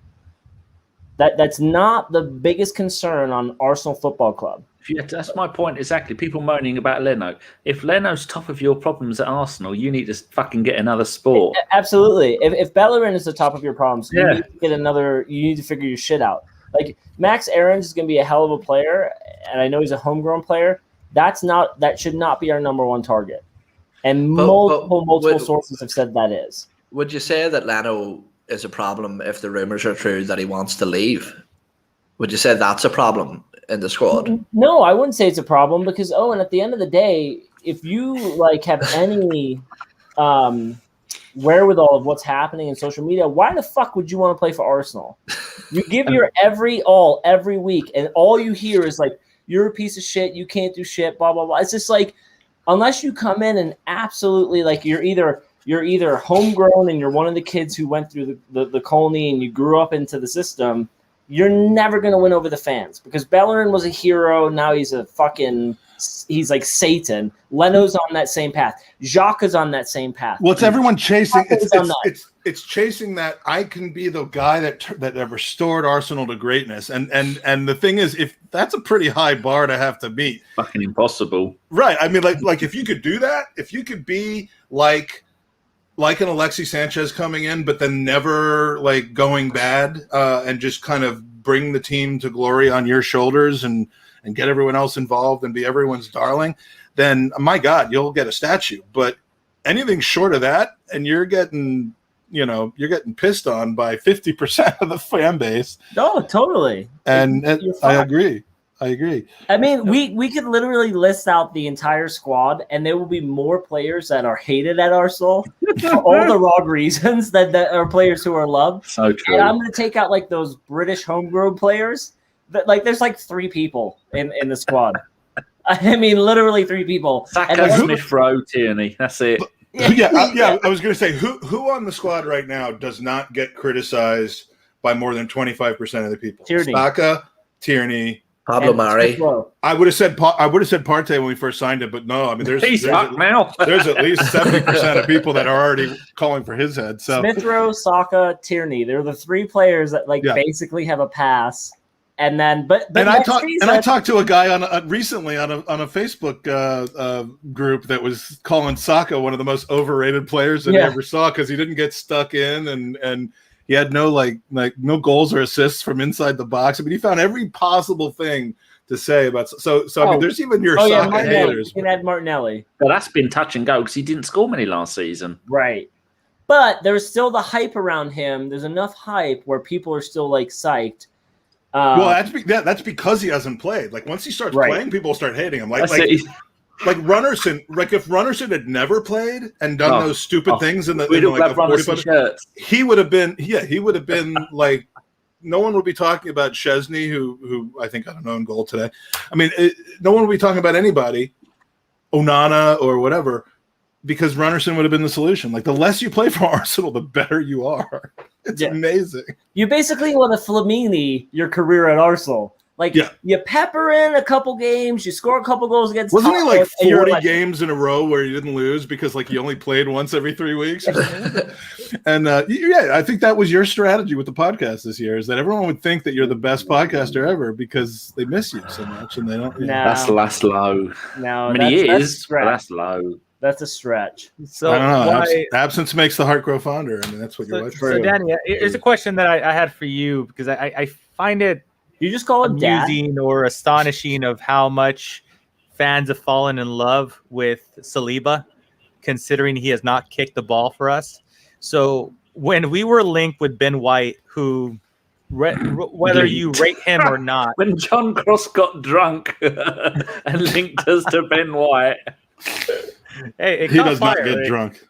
That's not the biggest concern on Arsenal Football Club. That's my point exactly. People moaning about Leno. If Leno's top of your problems at Arsenal, you need to fucking get another sport. Absolutely. If Bellerin is the top of your problems, you need to get another. You need to figure your shit out. Like Max Aarons is going to be a hell of a player, and I know he's a homegrown player. That should not be our number one target. And multiple sources have said that is. Would you say that Leno is a problem if the rumors are true that he wants to leave? Would you say that's a problem in the squad? No, I wouldn't say it's a problem because Owen, at the end of the day, if you have any wherewithal of what's happening in social media, why the fuck would you want to play for Arsenal? You give your every week, and all you hear is like, you're a piece of shit, you can't do shit, blah blah blah. It's just like, unless you come in and absolutely you're either homegrown and you're one of the kids who went through the colony and you grew up into the system, you're never going to win over the fans because Bellerin was a hero. Now he's he's like Satan. Leno's on that same path. Xhaka's on that same path. Well, it's everyone chasing. It's chasing that I can be the guy that restored Arsenal to greatness. And the thing is, if that's a pretty high bar to have to meet, fucking impossible. Right. I mean, like if you could do that, if you could be like an Alexis Sanchez coming in, but then never going bad, and just kind of bring the team to glory on your shoulders and get everyone else involved and be everyone's darling, then my God, you'll get a statue. But anything short of that, and you're getting pissed on by 50% of the fan base. No, totally. And I agree. I mean, we could literally list out the entire squad, and there will be more players that are hated at Arsenal for all the wrong reasons that are players who are loved. So true. And I'm going to take out those British homegrown players. That there's 3 people in the squad. I mean, literally 3 people. Saka, Smith Rowe, Tierney. That's it. Yeah. I was going to say who on the squad right now does not get criticized by more than 25% of the people? Tierney. Saka, Tierney. Pablo Mari. I would have said Partey when we first signed it, but no. I mean, there's at least 70% of people that are already calling for his head. So Smith Rowe, Saka, Tierney. They're the 3 players that basically have a pass. And then, I talked to a guy recently on a Facebook group that was calling Saka one of the most overrated players that he ever saw because he didn't get stuck in and he had no no goals or assists from inside the box. I mean, he found every possible thing to say about. So I mean, there's even your Saka haters. You can add Martinelli. Well, that's been touch and go because he didn't score many last season. Right. But there's still the hype around him. There's enough hype where people are still psyched. Well, that's because he hasn't played. Like once he starts playing, people start hating him. Like Runnerson. Like if Runnerson had never played and done those stupid things in the like 45 shirts, he would have been. Yeah, he would have been like. No one would be talking about Chesney, who I think got an own goal today. I mean, no one would be talking about anybody, Onana or whatever, because Runnerson would have been the solution. Like the less you play for Arsenal, the better you are. It's amazing. You basically want to Flamini your career at Arsenal. Like you pepper in a couple games, you score a couple goals against. Wasn't he like 40 games in a row where he didn't lose because like he only played once every 3 weeks? And I think that was your strategy with the podcast this year, is that everyone would think that you're the best podcaster ever because they miss you so much and they don't. No, that's low. No, I mean, he is, but that's low. That's a stretch. So I don't know. Absence makes the heart grow fonder. I mean, that's what you're. So Danny, here's a question that I had for you because I find it. You just call him amusing or astonishing of how much fans have fallen in love with Saliba, considering he has not kicked the ball for us. So when we were linked with Ben White, who whether you rate him or not, when John Cross got drunk and linked us to Ben White, hey, he does not get drunk.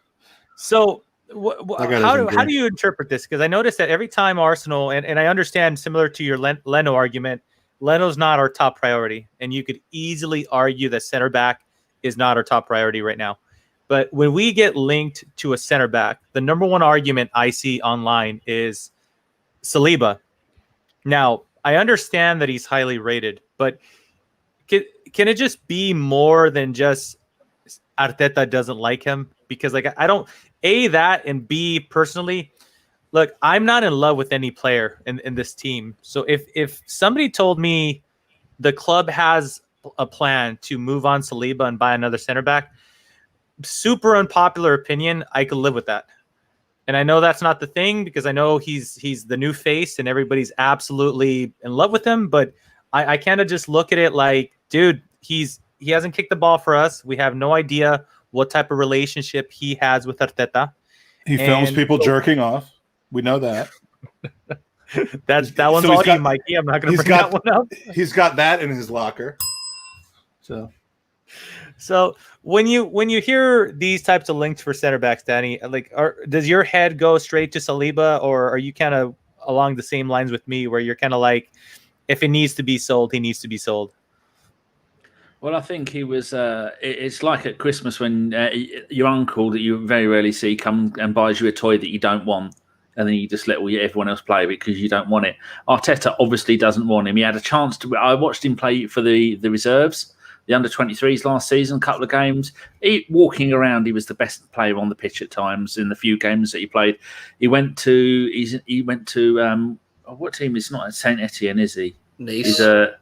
So. How do you interpret this? Because I noticed that every time Arsenal, and I understand similar to your Leno argument, Leno's not our top priority. And you could easily argue that center back is not our top priority right now. But when we get linked to a center back, the number one argument I see online is Saliba. Now, I understand that he's highly rated, but can it just be more than just Arteta doesn't like him? Because like I don't that and B personally, look, I'm not in love with any player in this team. So if somebody told me the club has a plan to move on Saliba and buy another center back, super unpopular opinion, I could live with that. And I know that's not the thing because I know he's the new face and everybody's absolutely in love with him. But I kind of just look at it like, dude, he hasn't kicked the ball for us. We have no idea what type of relationship he has with Arteta. He films people jerking off. We know that. that one's all you, Mikey. I'm not going to bring that one up. He's got that in his locker. So when you hear these types of links for center backs, Danny, like, does your head go straight to Saliba, or are you kind of along the same lines with me, where you're kind of like, if it needs to be sold, he needs to be sold? Well, I think he was. It's like at Christmas when your uncle that you very rarely see come and buys you a toy that you don't want, and then you just let everyone else play because you don't want it. Arteta obviously doesn't want him. He had a chance to. I watched him play for the reserves, the under-23s last season, a couple of games. Walking around, he was the best player on the pitch at times in the few games that he played. He went to. What team? It's not Saint Etienne, is he? Nice.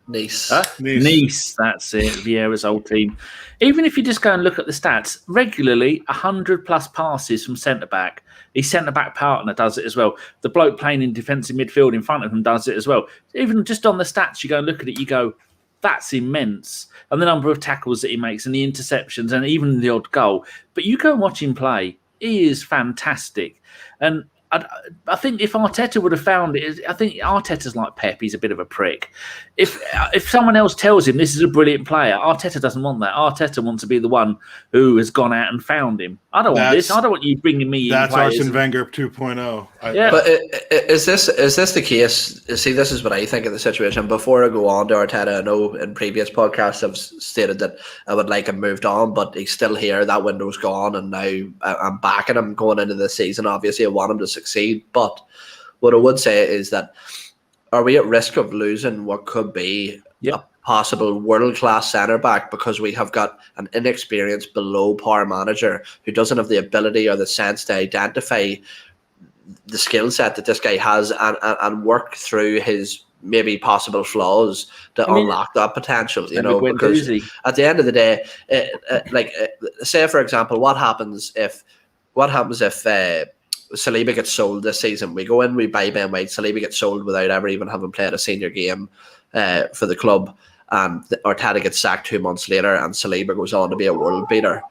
Nice. That's it. Vieira's old team. Even if you just go and look at the stats, regularly 100+ passes from centre back. His centre back partner does it as well. The bloke playing in defensive midfield in front of him does it as well. Even just on the stats, you go and look at it, you go, that's immense. And the number of tackles that he makes and the interceptions and even the odd goal. But you go and watch him play, he is fantastic. And I think if Arteta would have found it, I think Arteta's like Pep. He's a bit of a prick. If someone else tells him this is a brilliant player, Arteta doesn't want that. Arteta wants to be the one who has gone out and found him. I don't want this. I don't want you bringing me in. That's Arsene Wenger 2.0. But is this the case? See, this is what I think of the situation. Before I go on to Arteta, I know in previous podcasts I've stated that I would like him moved on, but he's still here. That window's gone, and now I'm backing him going into this season. Obviously, I want him to succeed, but what I would say is that, are we at risk of losing what could be a possible world-class centre-back because we have got an inexperienced below-par manager who doesn't have the ability or the sense to identify the skill set that this guy has and work through his maybe possible flaws to unlock that potential, because at the end of the day, say for example, what happens if Saliba gets sold this season? We go in, we buy Ben White, Saliba gets sold without ever even having played a senior game for the club, and Arteta gets sacked 2 months later and Saliba goes on to be a world beater.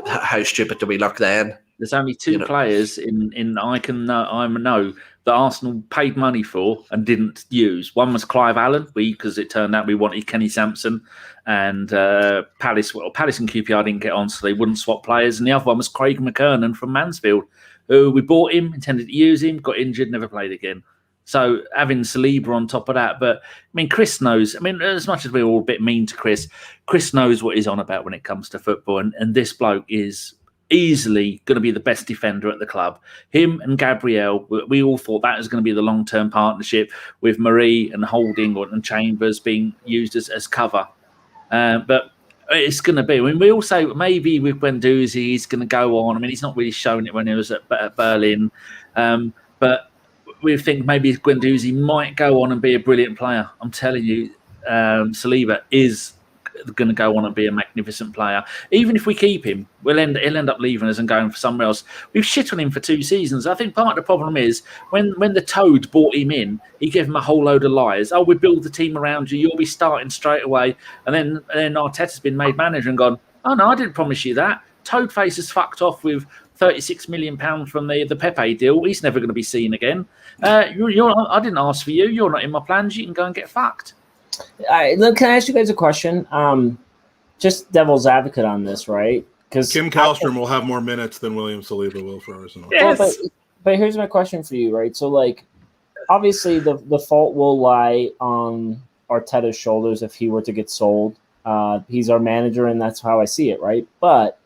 How stupid do we look then? There's only two players I know that Arsenal paid money for and didn't use. One was Clive Allen, because it turned out we wanted Kenny Sampson, and Palace. Well, Palace and QPR didn't get on, so they wouldn't swap players. And the other one was Craig McKernan from Mansfield, who we bought him, intended to use him, got injured, never played again. So having Saliba on top of that, but I mean, Chris knows. I mean, as much as we're all a bit mean to Chris knows what he's on about when it comes to football, and this bloke is easily going to be the best defender at the club. Him and Gabriel, we all thought that was going to be the long-term partnership with Marie and Holding and Chambers being used as cover. But it's going to be. I mean, we also maybe with Guendouzi, he's going to go on. I mean, he's not really shown it when he was at Berlin, but we think maybe Guendouzi might go on and be a brilliant player. I'm telling you, Saliba is going to go on and be a magnificent player. Even if we keep him, he'll end up leaving us and going for somewhere else. We've shit on him for 2 seasons. I think part of the problem is when the Toad brought him in, he gave him a whole load of lies. Oh, we build the team around you. You'll be starting straight away. And then Arteta's been made manager and gone, oh no, I didn't promise you that. Toadface has fucked off with £36 million from the Pepe deal. He's never going to be seen again. I didn't ask for you. You're not in my plans. You can go and get fucked. Look, can I ask you guys a question? Just devil's advocate on this, right? Because Kim Kallstrom will have more minutes than William Saliba will for Arsenal. Yes. Well, but here's my question for you, right? So, like, obviously the fault will lie on Arteta's shoulders if he were to get sold. He's our manager, and that's how I see it, right? But,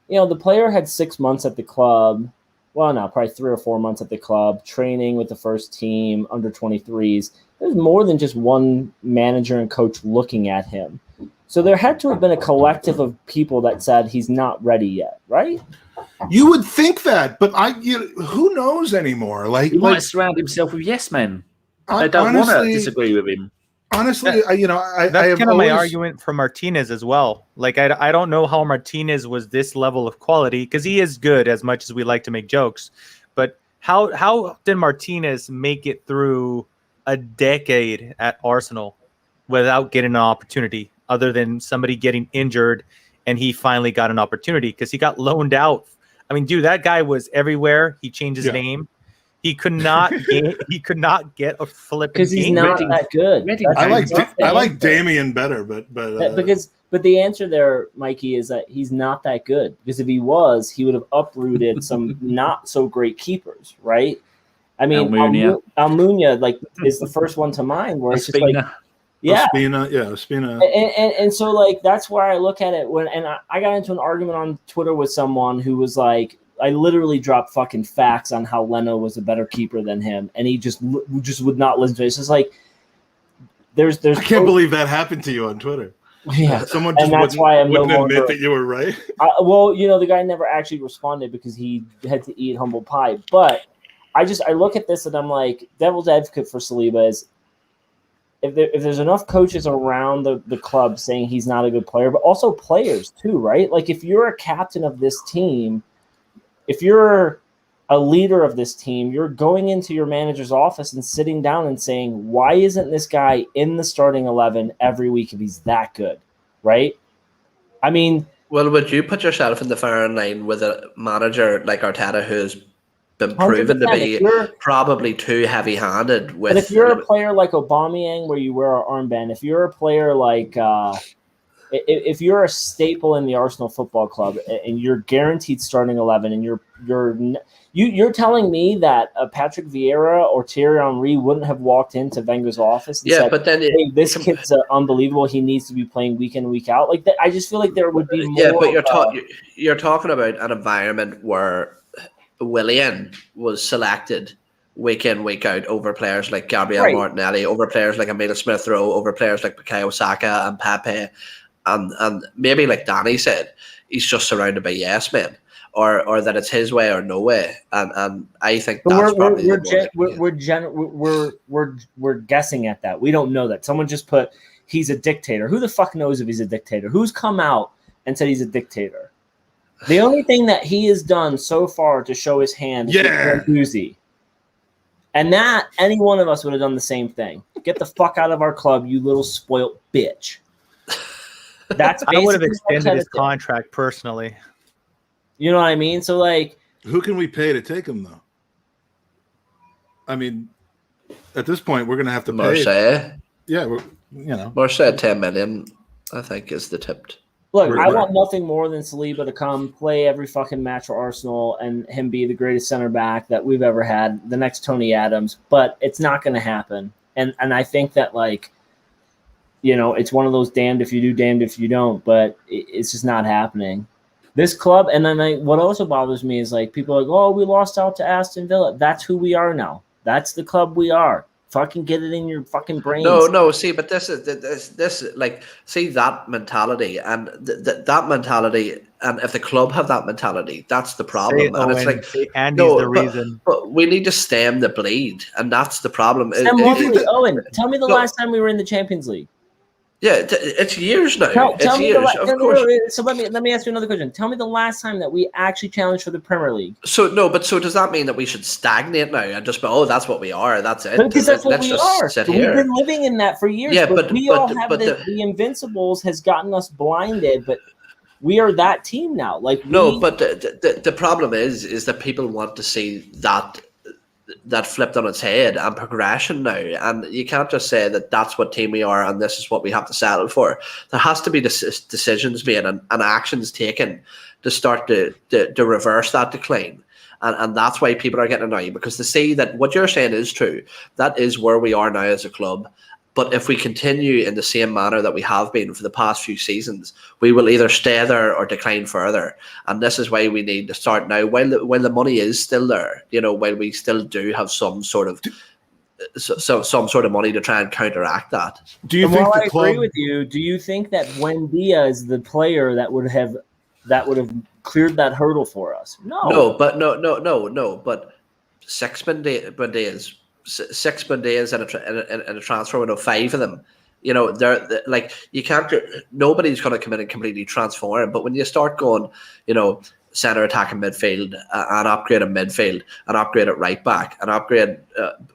you know, the player had 6 months at the club. Well, no, probably 3 or 4 months at the club, training with the first team, under 23s. There's more than just one manager and coach looking at him. So there had to have been a collective of people that said he's not ready yet, right? You would think that, but who knows anymore? He might surround himself with yes men. They don't want to disagree with him. Honestly, that's kind of my argument for Martinez as well. Like, I don't know how Martinez was this level of quality, because he is good as much as we like to make jokes. But how did Martinez make it through a decade at Arsenal without getting an opportunity, other than somebody getting injured and he finally got an opportunity because he got loaned out? I mean, dude, that guy was everywhere. He changed his name. He could not get a flip because he's not that good. I like Damien better, but the answer there, Mikey, is that he's not that good, because if he was, he would have uprooted some not so great keepers, right? I mean, Almunia like is the first one to mind where it's just like, Ospina. And so like that's where I look at it I got into an argument on Twitter with someone who was like, I literally dropped fucking facts on how Leno was a better keeper than him, and he just would not listen to it. It's just like there's. I can't believe that happened to you on Twitter. Yeah, someone just wouldn't admit that you were right. Well, you know, the guy never actually responded because he had to eat humble pie. But I look at this and I'm like, devil's advocate for Saliba is if there's enough coaches around the club saying he's not a good player, but also players too, right? Like if you're a captain of this team. If you're a leader of this team, you're going into your manager's office and sitting down and saying, why isn't this guy in the starting 11 every week if he's that good, right? I mean... Well, would you put yourself in the firing line with a manager like Arteta who's been proven to be probably too heavy-handed with... But if you're a player like Aubameyang where you wear an armband, if you're a player like... if you're a staple in the Arsenal Football Club and you're guaranteed starting 11, and you're telling me that Patrick Vieira or Thierry Henry wouldn't have walked into Wenger's office and said, but then hey, this kid's unbelievable. He needs to be playing week in, week out. Like that, I just feel like there would be more. Yeah, but you're talking about an environment where Willian was selected week in, week out over players like Gabriel Martinelli, over players like Emile Smith-Rowe, over players like Bukayo Saka and Pepe. And maybe like Danny said, he's just surrounded by yes men, or that it's his way or no way. And I think that's we're guessing at that. We don't know that. Someone just put he's a dictator. Who the fuck knows if he's a dictator? Who's come out and said he's a dictator? The only thing that he has done so far to show his hand is Guendouzi. And that any one of us would have done the same thing. Get the fuck out of our club, you little spoiled bitch. That's I would have extended his contract personally. You know what I mean? So, like, who can we pay to take him though? I mean, at this point, we're going to have to pay. Marseille. Yeah, Marseille 10 million, I think, is the tipped. Look, I want nothing more than Saliba to come play every fucking match for Arsenal and him be the greatest center back that we've ever had, the next Tony Adams. But it's not going to happen. And I think that, like, you know, it's one of those damned if you do, damned if you don't. But it's just not happening. This club, and then what also bothers me is, like, people are like, oh, we lost out to Aston Villa. That's who we are now. That's the club we are. Fucking get it in your fucking brains. No. See, but this like, see that mentality and that mentality, and if the club have that mentality, that's the problem. And it's like, Andy's the reason. But we need to stem the bleed, and that's the problem. Owen, tell me the last time we were in the Champions League. Yeah, it's years now. Tell me years, of course. So let me ask you another question. Tell me the last time that we actually challenged for the Premier League. So does that mean that we should stagnate now and just go, that's what we are, that's it? Because that's what we are. Sit We've been living in that for years. Yeah, but the Invincibles has gotten us blinded, but we are that team now. But the problem is that people want to see that flipped on its head and progression now, and you can't just say that that's what team we are and this is what we have to settle for. There has to be decisions made and actions taken to start to reverse that decline, and that's why people are getting annoyed, because they see that what you're saying is true. That is where we are now as a club. But if we continue in the same manner that we have been for the past few seasons, we will either stay there or decline further. And this is why we need to start now, while the money is still there, you know, while we still do have some sort of money to try and counteract that. Do you think I agree with you, do you think that Buendia is the player that would have cleared that hurdle for us? No. But 6 Buendias. 6 Buendias in a transfer window, 5 of them. You know, they're like, you can't. Nobody's going to come in and completely transform. But when you start going, you know, centre attacking midfield, and upgrade at midfield, and upgrade at right back, and upgrade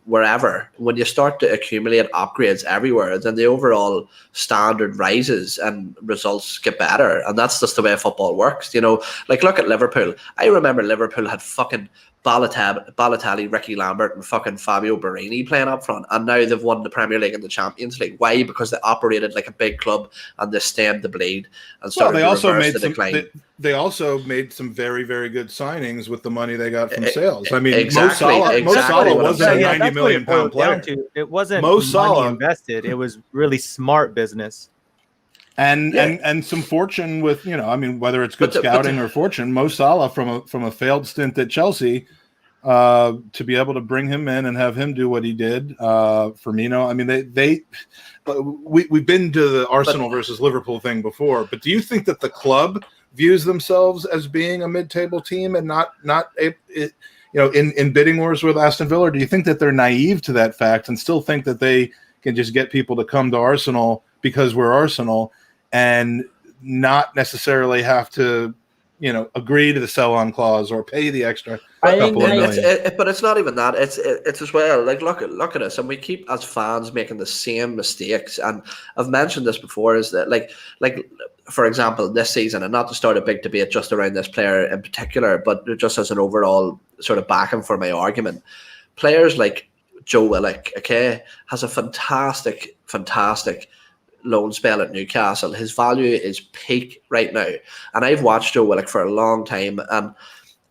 wherever, when you start to accumulate upgrades everywhere, then the overall standard rises and results get better. And that's just the way football works. You know, like, look at Liverpool. I remember Liverpool had fucking Balotelli, Ricky Lambert, and fucking Fabio Borini playing up front, and now they've won the Premier League and the Champions League. Why? Because they operated like a big club and they stemmed the bleed and started to reverse the decline. They also made some very, very good signings with the money they got from sales. I mean, exactly, Mo Salah wasn't a £90 million player. It wasn't Mo money Salah invested. It was really smart business. And some fortune with, you know, I mean, whether it's good scouting or fortune, Mo Salah from a failed stint at Chelsea, to be able to bring him in and have him do what he did, Firmino. I mean, we've been to the Arsenal versus Liverpool thing before, but do you think that the club views themselves as being a mid-table team and not in bidding wars with Aston Villa? Or do you think that they're naive to that fact and still think that they can just get people to come to Arsenal because we're Arsenal and not necessarily have to, you know, agree to the sell-on clause or pay the extra couple of million? But it's not even that. It's as well. Like, look at us, and we keep as fans making the same mistakes. And I've mentioned this before. Is that like for example, this season, and not to start a big debate just around this player in particular, but just as an overall sort of backing for my argument, players like Joe Willock, okay, has a fantastic loan spell at Newcastle. His value is peak right now, and I've watched Joe Willock for a long time, and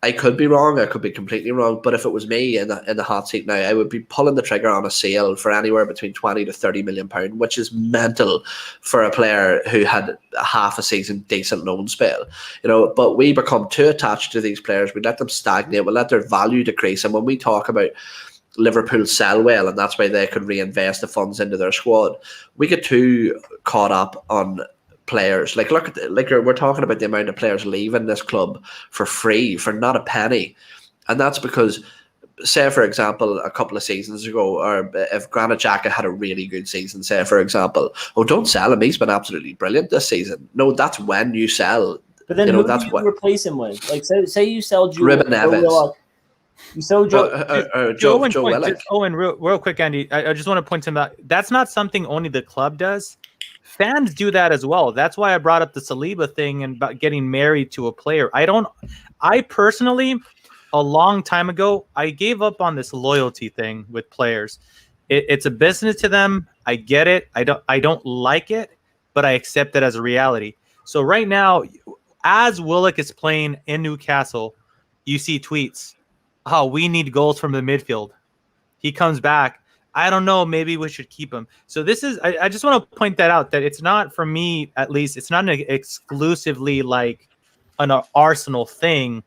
I could be wrong, I could be completely wrong, but if it was me in the hot seat now, I would be pulling the trigger on a sale for anywhere between 20 to 30 million pound, which is mental for a player who had a half a season decent loan spell, you know. But we become too attached to these players, we let them stagnate, we let their value decrease. And when we talk about Liverpool sell well, and that's why they could reinvest the funds into their squad, we get too caught up on players. Like, look at we're talking about the amount of players leaving this club for free, for not a penny. And that's because, say for example, a couple of seasons ago, or if Granit Xhaka had a really good season, say for example, don't sell him, he's been absolutely brilliant this season. No, that's when you sell. But then who do you replace him with? Like, say you sell Ruben Neves. You sell Joe Willock. Owen, real quick, Andy, I just want to point something out. That's not something only the club does. Fans do that as well. That's why I brought up the Saliba thing and about getting married to a player. I personally, a long time ago, I gave up on this loyalty thing with players. It's a business to them. I get it. I don't like it, but I accept it as a reality. So right now, as Willock is playing in Newcastle, you see tweets. Oh, we need goals from the midfield. He comes back. I don't know. Maybe we should keep him. So this is. I just want to point that out. That it's not, for me at least, it's not exclusively like an Arsenal thing.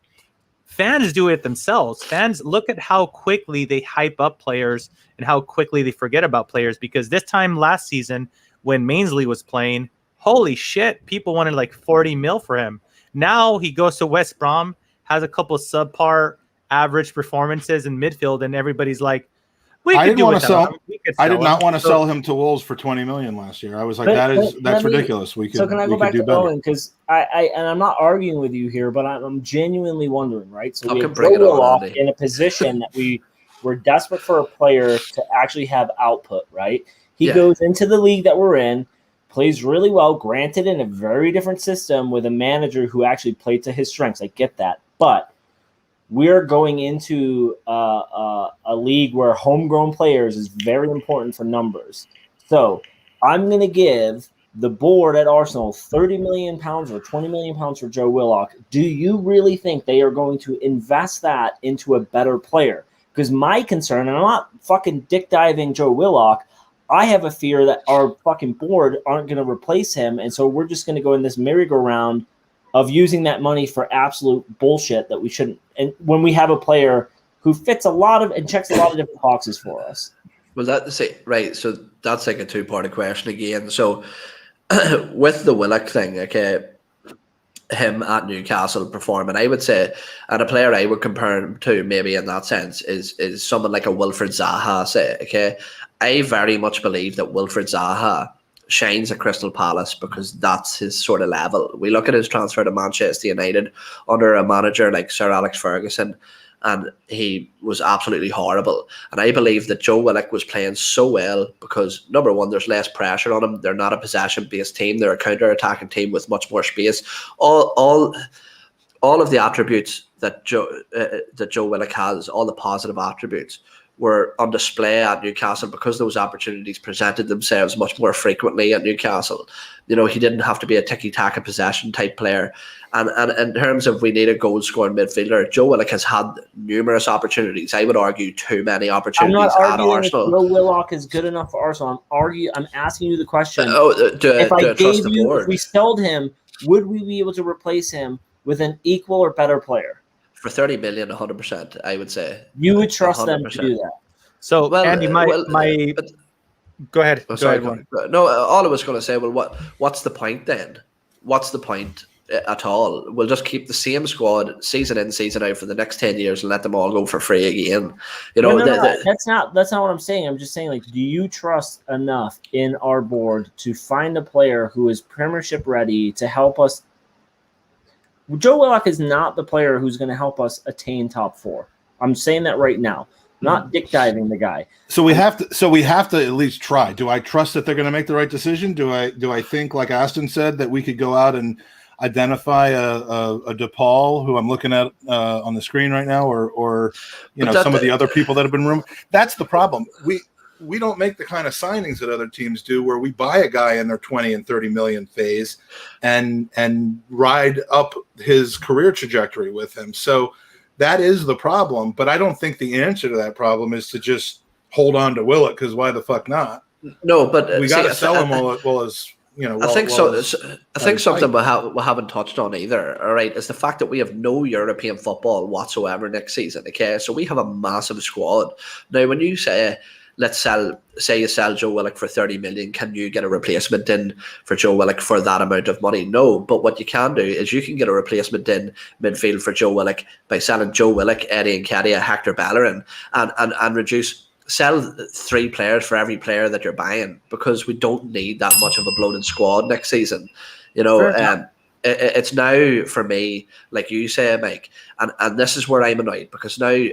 Fans do it themselves. Fans look at how quickly they hype up players and how quickly they forget about players. Because this time last season, when Mainsley was playing, holy shit, people wanted like 40 mil for him. Now he goes to West Brom, has a couple subpar average performances in midfield, and everybody's like, I did not want to sell him to Wolves for 20 million last year. I was like, that's ridiculous. So can I go back to Owen? Because and I'm not arguing with you here, but I'm genuinely wondering, right? So we have Joe Willock in a position that we're desperate for a player to actually have output, right? He goes into the league that we're in, plays really well, granted in a very different system with a manager who actually played to his strengths. I get that. But we're going into a league where homegrown players is very important for numbers. So I'm going to give the board at Arsenal £30 million or £20 million for Joe Willock. Do you really think they are going to invest that into a better player? Because my concern, and I'm not fucking dick diving Joe Willock, I have a fear that our fucking board aren't going to replace him. And so we're just going to go in this merry-go-round of using that money for absolute bullshit that we shouldn't. And when we have a player who fits a lot of and checks a lot of different boxes for us. Well, that's it, right? So that's like a two-part question again. So with the Willock thing, okay, him at Newcastle performing, I would say, and a player I would compare him to maybe in that sense is someone like a Wilfred Zaha, say, okay? I very much believe that Wilfred Zaha shines at Crystal Palace because that's his sort of level. We look at his transfer to Manchester United under a manager like Sir Alex Ferguson, and he was absolutely horrible. And I believe that Joe Willock was playing so well because, number one, there's less pressure on him. They're not a possession-based team. They're a counter-attacking team with much more space. All of the attributes that Joe Willock has, all the positive attributes, were on display at Newcastle because those opportunities presented themselves much more frequently at Newcastle. You know, he didn't have to be a tiki-taka possession type player. And in terms of we need a goal-scoring midfielder, Joe Willock has had numerous opportunities. I would argue too many opportunities at Arsenal. I'm not arguing Joe Willock is good enough for Arsenal. I'm asking you the question. If we sold him, would we be able to replace him with an equal or better player? For 30 million, 100%, I would say. You would trust 100%. Them to do that. So, Andy, go ahead. No, all I was going to say, what's the point then? What's the point at all? We'll just keep the same squad season in, season out for the next 10 years and let them all go for free again. You know, that's not what I'm saying. I'm just saying, like, do you trust enough in our board to find a player who is Premiership ready to help us? Joe Willock is not the player who's going to help us attain top four. I'm saying that right now. Not dick diving the guy. So we have to at least try. Do I trust that they're going to make the right decision? Do I think, like Aston said, that we could go out and identify a DePaul, who I'm looking at on the screen right now, or some of the other people that have been rumored? That's the problem. We don't make the kind of signings that other teams do, where we buy a guy in their 20 and 30 million phase and ride up his career trajectory with him. So that is the problem. But I don't think the answer to that problem is to just hold on to Willock, because why the fuck not? No, but we got to sell him I think something we haven't touched on either, all right, is the fact that we have no European football whatsoever next season. Okay, so we have a massive squad. Now, when you say you sell Joe Willock for 30 million, can you get a replacement in for Joe Willock for that amount of money? No, but what you can do is you can get a replacement in midfield for Joe Willock by selling Joe Willock, Eddie Nketiah, Hector Bellerin, and sell 3 players for every player that you're buying, because we don't need that much of a bloated squad next season. You know, it's now, for me, like you say, Mike, and this is where I'm annoyed, because now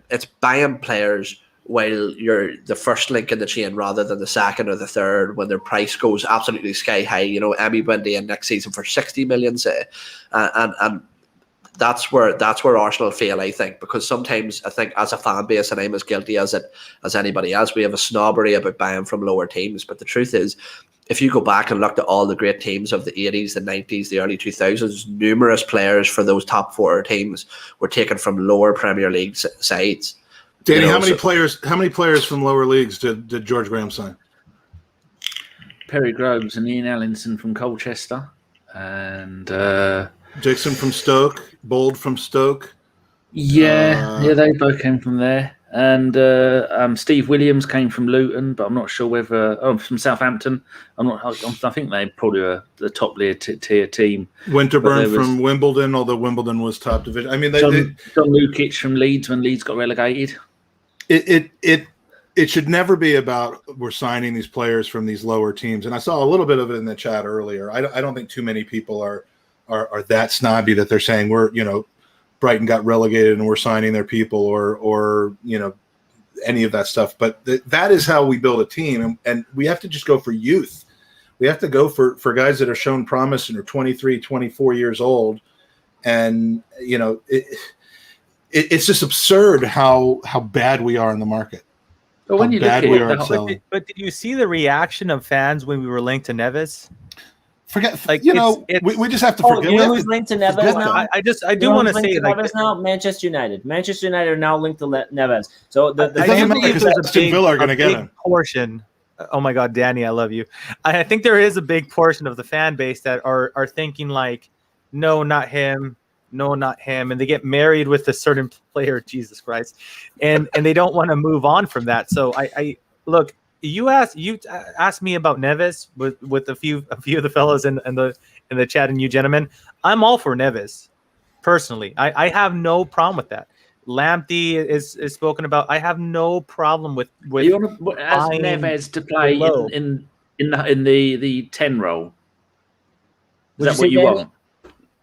it's buying players while you're the first link in the chain rather than the second or the third, when their price goes absolutely sky high. You know, Emi Buendia next season for 60 million, say, and that's where Arsenal fail, I think, because sometimes I think as a fan base, and I'm as guilty as anybody else, we have a snobbery about buying from lower teams. But the truth is, if you go back and look at all the great teams of the 80s, the 90s, the early 2000s, numerous players for those top 4 teams were taken from lower Premier League sides. Danny, how many players from lower leagues did George Graham sign? Perry Groves and Ian Allinson from Colchester, and Dixon from Stoke, Bold from Stoke. Yeah, they both came from there. And Steve Williams came from Luton, but I'm not sure whether from Southampton. I think they probably were the top tier team. Winterburn from Wimbledon, although Wimbledon was top division. I mean, John Lukic from Leeds when Leeds got relegated. It should never be about we're signing these players from these lower teams. And I saw a little bit of it in the chat earlier. I don't think too many people are that snobby that they're saying Brighton got relegated and we're signing their people or any of that stuff. But that is how we build a team, and we have to just go for youth. We have to go for guys that are shown promise and are 23, 24 years old. And it's just absurd how bad we are in the market. But when you look at it, but did you see the reaction of fans when we were linked to Neves? Forget, we just have to forget. You know who's linked to Neves now? I do want to say Neves now. Manchester United. Manchester United are now linked to Neves. So the it doesn't matter because Aston Villa are going to get him. Portion. Oh my God, Danny, I love you. I think there is a big portion of the fan base that are thinking like, no, not him. No, not him. And they get married with a certain player, Jesus Christ, and they don't want to move on from that. So I look. You asked me about Neves with a few of the fellas in the chat, and you gentlemen. I'm all for Neves, personally. I have no problem with that. Lamptey is spoken about. I have no problem with you want to ask Neves to play in the 10 role. Is that what you want?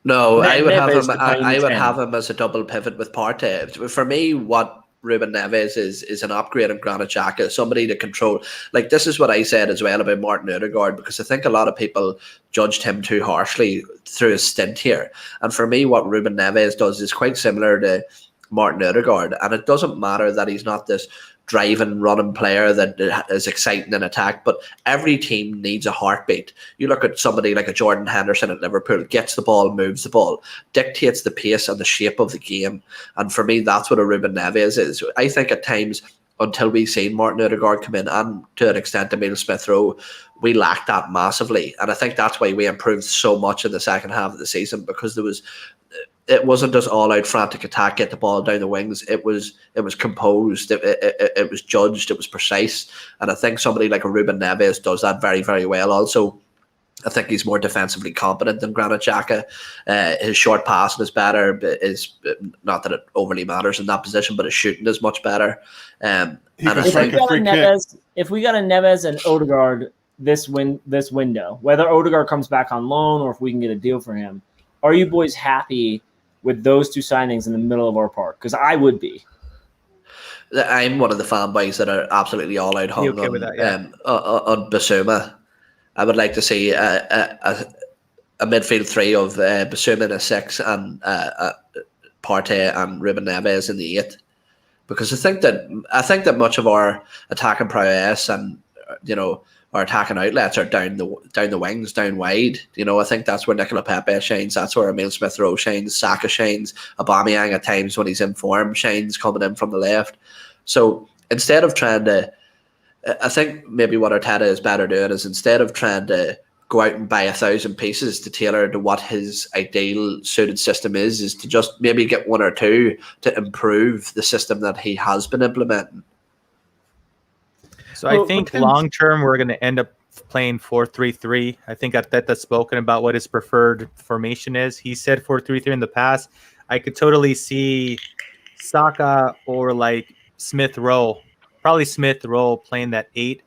No, I would have him as a double pivot with Partey. For me, what Ruben Neves is an upgrade on Granit Xhaka, somebody to control. Like, this is what I said as well about Martin Odegaard, because I think a lot of people judged him too harshly through his stint here. And for me, what Ruben Neves does is quite similar to Martin Odegaard. And it doesn't matter that he's not this driving, running player that is exciting in attack, but every team needs a heartbeat. You look at somebody like a Jordan Henderson at Liverpool, gets the ball, moves the ball, dictates the pace and the shape of the game. And for me, that's what a Ruben Neves is. I think at times, until we've seen Martin Odegaard come in, and to an extent Emile Smith-Rowe, we lacked that massively. And I think that's why we improved so much in the second half of the season, because it wasn't just all-out frantic attack, get the ball down the wings. It was composed. It was judged. It was precise. And I think somebody like a Ruben Neves does that very, very well. Also, I think he's more defensively competent than Granit Xhaka. His short passing is better. Is not that it overly matters in that position, but his shooting is much better. If we got a Neves and Odegaard this window, whether Odegaard comes back on loan or if we can get a deal for him, are you boys happy with those two signings in the middle of our park? Because I would be. I'm one of the fanboys that are absolutely all out hung on Basuma. I would like to see a midfield three of Basuma in a 6 and Partey and Ruben Neves in the 8, because I think that much of our attacking prowess and our attacking outlets are down the wings, down wide. I think that's where Nicola Pepe shines. That's where Emile Smith-Rowe shines. Saka shines. Aubameyang at times when he's in form shines coming in from the left. So instead of trying to, I think maybe what Arteta is better doing is, instead of trying to go out and buy 1,000 pieces to tailor to what his ideal suited system is to just maybe get 1 or 2 to improve the system that he has been implementing. So I think long term we're going to end up playing 4-3-3. I think Arteta's spoken about what his preferred formation is. He said 4-3-3 in the past. I could totally see Saka or like Smith-Rowe, probably Smith-Rowe playing that 8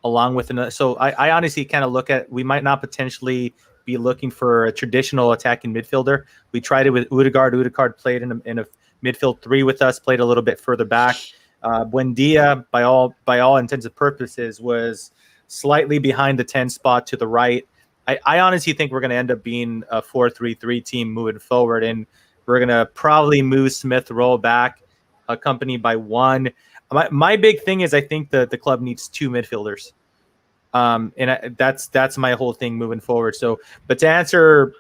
along with another. So I honestly kind of look at, we might not potentially be looking for a traditional attacking midfielder. We tried it with Odegaard. Odegaard played in a midfield 3 with us, played a little bit further back. Buendia, by all intents and purposes, was slightly behind the 10 spot to the right. I honestly think we're going to end up being a 4-3-3 team moving forward, and we're going to probably move Smith Rowe back, accompanied by one. My big thing is I think the club needs 2 midfielders. That's my whole thing moving forward. So, but to answer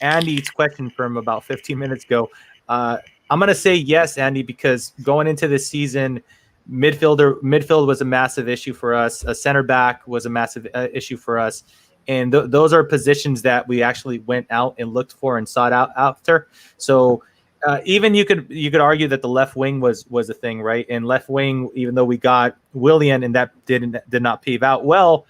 Andy's question from about 15 minutes ago, I'm going to say yes, Andy, because going into this season, midfield was a massive issue for us. A center back was a massive issue for us. And those are positions that we actually went out and looked for and sought out after. So even you could argue that the left wing was a thing, right? And left wing, even though we got Willian and that did not pave out well,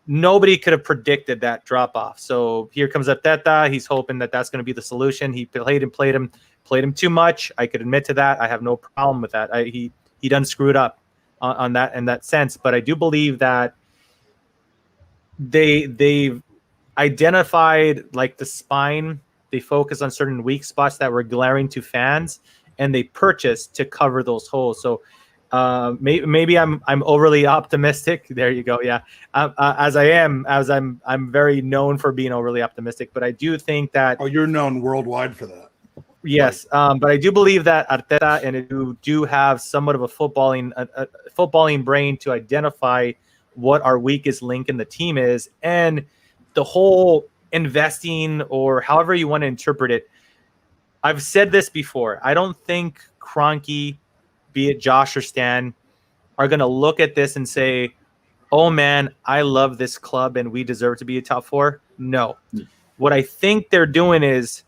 nobody could have predicted that drop off. So here comes Arteta. He's hoping that that's going to be the solution. He played him too much. I could admit to that. I have no problem with that. He done screwed up on that in that sense. But I do believe that they've identified like the spine. They focus on certain weak spots that were glaring to fans, and they purchased to cover those holes. So maybe I'm overly optimistic. There you go. Yeah, I'm very known for being overly optimistic, but I do think that. Oh, you're known worldwide for that. Yes, but I do believe that Arteta and Edu do have somewhat of a footballing brain to identify what our weakest link in the team is, and the whole investing or however you want to interpret it. I've said this before. I don't think Kroenke, be it Josh or Stan, are going to look at this and say, oh man, I love this club and we deserve to be a top 4. No. What I think they're doing is,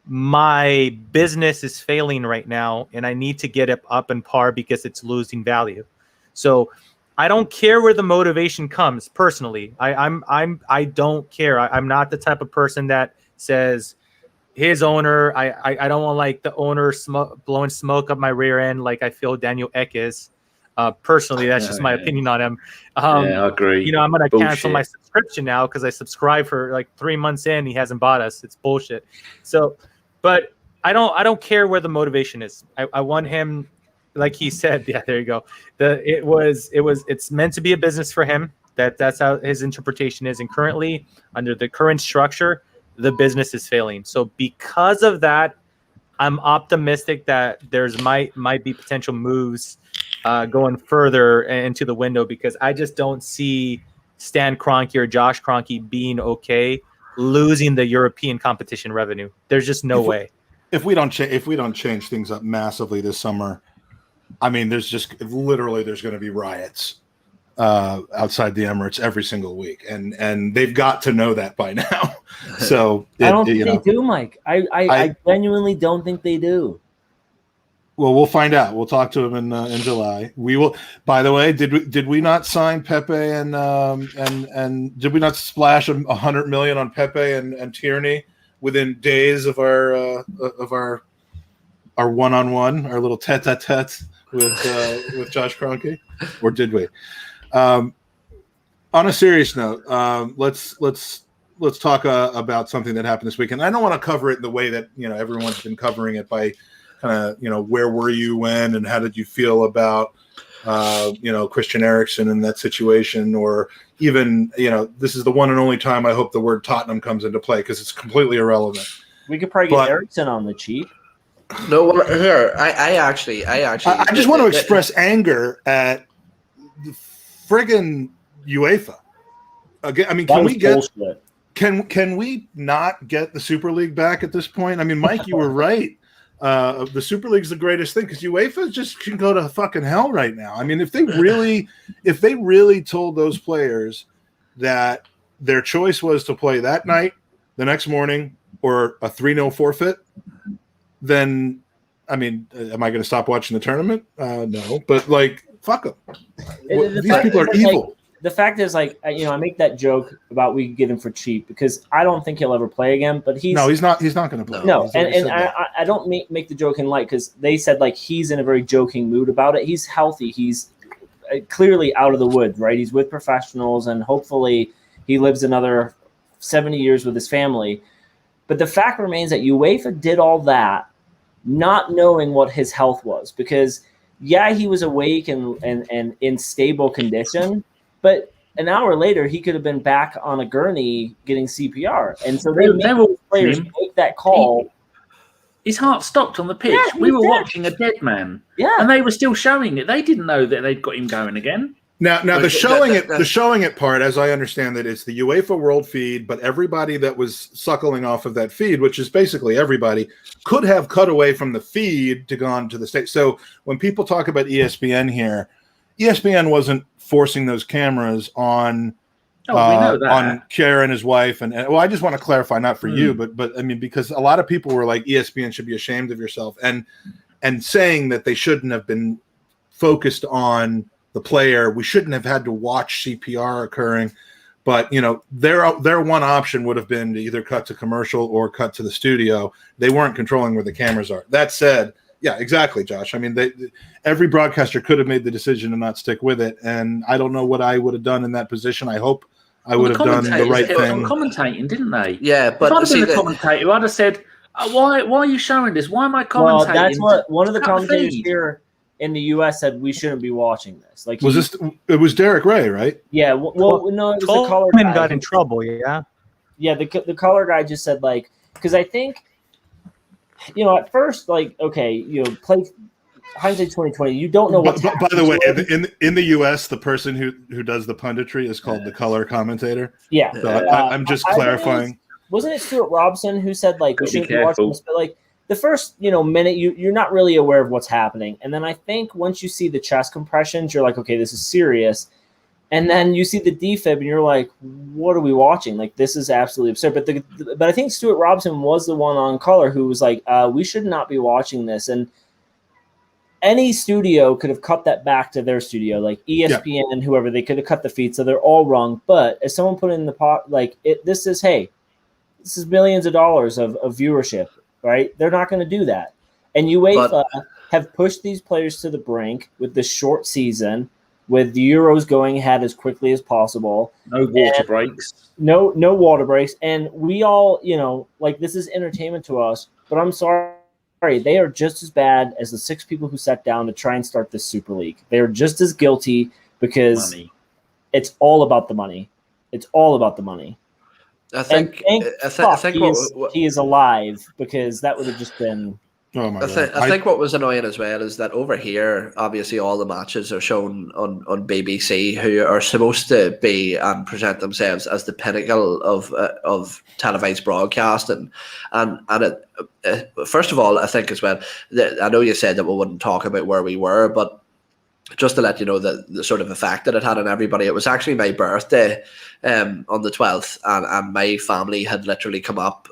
my business is failing right now and I need to get it up in par because it's losing value. So I don't care where the motivation comes personally. I don't care. I'm not the type of person that says his owner, I don't want like the owner blowing smoke up my rear end like I feel Daniel Ek is. Personally, that's just my opinion on him. I agree. You know, I'm going to cancel my subscription now because I subscribed for like 3 months in. He hasn't bought us. It's bullshit. So, but I don't care where the motivation is. I want him, like he said. Yeah, there you go. It's meant to be a business for him. That's how his interpretation is. And currently, under the current structure, the business is failing. So because of that, I'm optimistic that there's might be potential moves going further into the window, because I just don't see Stan Kroenke or Josh Kroenke being okay losing the European competition revenue. There's just no way. If we don't change things up massively this summer, I mean, there's going to be riots outside the Emirates every single week, and they've got to know that by now. So I don't think they do, Mike. I genuinely don't think they do. Well, we'll find out. We'll talk to him in July. We will. By the way, did we not sign Pepe and did we not splash $100 million on Pepe and Tierney within days of our one-on-one, our little tete-a-tete with Josh Kroenke, or did we? On a serious note, let's talk about something that happened this weekend. I don't want to cover it in the way that everyone's been covering it by kind of where were you when and how did you feel about Christian Eriksen in that situation, or even this is the one and only time I hope the word Tottenham comes into play, because it's completely irrelevant. We could probably get Eriksen on the cheap. No, well, here I just want to express anger at the friggin' UEFA. Again, I mean, can we not get the Super League back at this point? I mean, Mike, you were right. The Super League's the greatest thing, because UEFA just can go to fucking hell right now. I mean, if they really told those players that their choice was to play that night, the next morning, or a 3-0 forfeit, then, I mean, am I going to stop watching the tournament? No, but fuck them. These people are evil. The fact is, I make that joke about we could get him for cheap, because I don't think he'll ever play again. But he's not going to play. No, and I don't make the joke in light, because they said he's in a very joking mood about it. He's healthy. He's clearly out of the woods, right? He's with professionals, and hopefully he lives another 70 years with his family. But the fact remains that UEFA did all that, not knowing what his health was, because he was awake and in stable condition. But an hour later, he could have been back on a gurney getting CPR. And so they They made were the players watching him. make that call. His heart stopped on the pitch. Yeah, he we were was dead. watching a dead man. Yeah. And they were still showing it. They didn't know that they'd got him going again. Now But the showing it part, as I understand it, it's the UEFA World feed, but everybody that was suckling off of that feed, which is basically everybody, could have cut away from the feed to gone to the state. So when people talk about ESPN here, ESPN wasn't forcing those cameras on Oh, we know that. on Kier and his wife, and well, I just want to clarify, not for you, but I mean, because a lot of people were like, ESPN should be ashamed of yourself, and saying that they shouldn't have been focused on the player. We shouldn't have had to watch CPR occurring, but you know, their one option would have been to either cut to commercial or cut to the studio. They weren't controlling where the cameras are. That said, yeah, exactly, Josh. I mean, every broadcaster could have made the decision to not stick with it, and I don't know what I would have done in that position. I hope I would have done the right kept on thing. commentating, didn't they? Yeah, but if I'd see been the commentator, I'd have said, why are you showing this? Why am I commentating? Well, that's what one of the Cut the commentators feed. here in the U.S. said we shouldn't be watching this. Like, It was Derek Ray, right? Yeah. Well, no, it was the color Coleman guy. got in trouble. Yeah. Yeah, the color guy just said, like, because I think, you know, at first, like, okay, you know, play hindsight 2020. You don't know what's By the way, in the U.S., the person who does the punditry is called the color commentator. Yeah. So I'm just clarifying. Wasn't it Stuart Robson who said, like, we Gotta be shouldn't be watching careful. this? But, like, the first, you know, minute, you're not really aware of what's happening. And then I think once you see the chest compressions, you're like, okay, this is serious. And then you see the defib and you're like, what are we watching? Like, this is absolutely absurd. But I think Stuart Robson was the one on color who was like, we should not be watching this. And any studio could have cut that back to their studio, like ESPN and whoever. They could have cut the feed, so they're all wrong. But as someone put in the pot, like, this is millions of dollars of viewership, right? They're not going to do that. And UEFA have pushed these players to the brink with this short season, with the Euros going ahead as quickly as possible. No water breaks. No water breaks. And we all, you know, like, this is entertainment to us, but I'm sorry, they are just as bad as the 6 people who sat down to try and start this Super League. They are just as guilty because it's all about the money. It's all about the money. I think he is alive, because that would have just been. Oh my God. I think what was annoying as well is that over here, obviously, all the matches are shown on BBC, who are supposed to be and present themselves as the pinnacle of televised broadcasting. And first of all, I think as well, I know you said that we wouldn't talk about where we were, but just to let you know that the sort of effect that it had on everybody, it was actually my birthday on the 12th, and my family had literally come up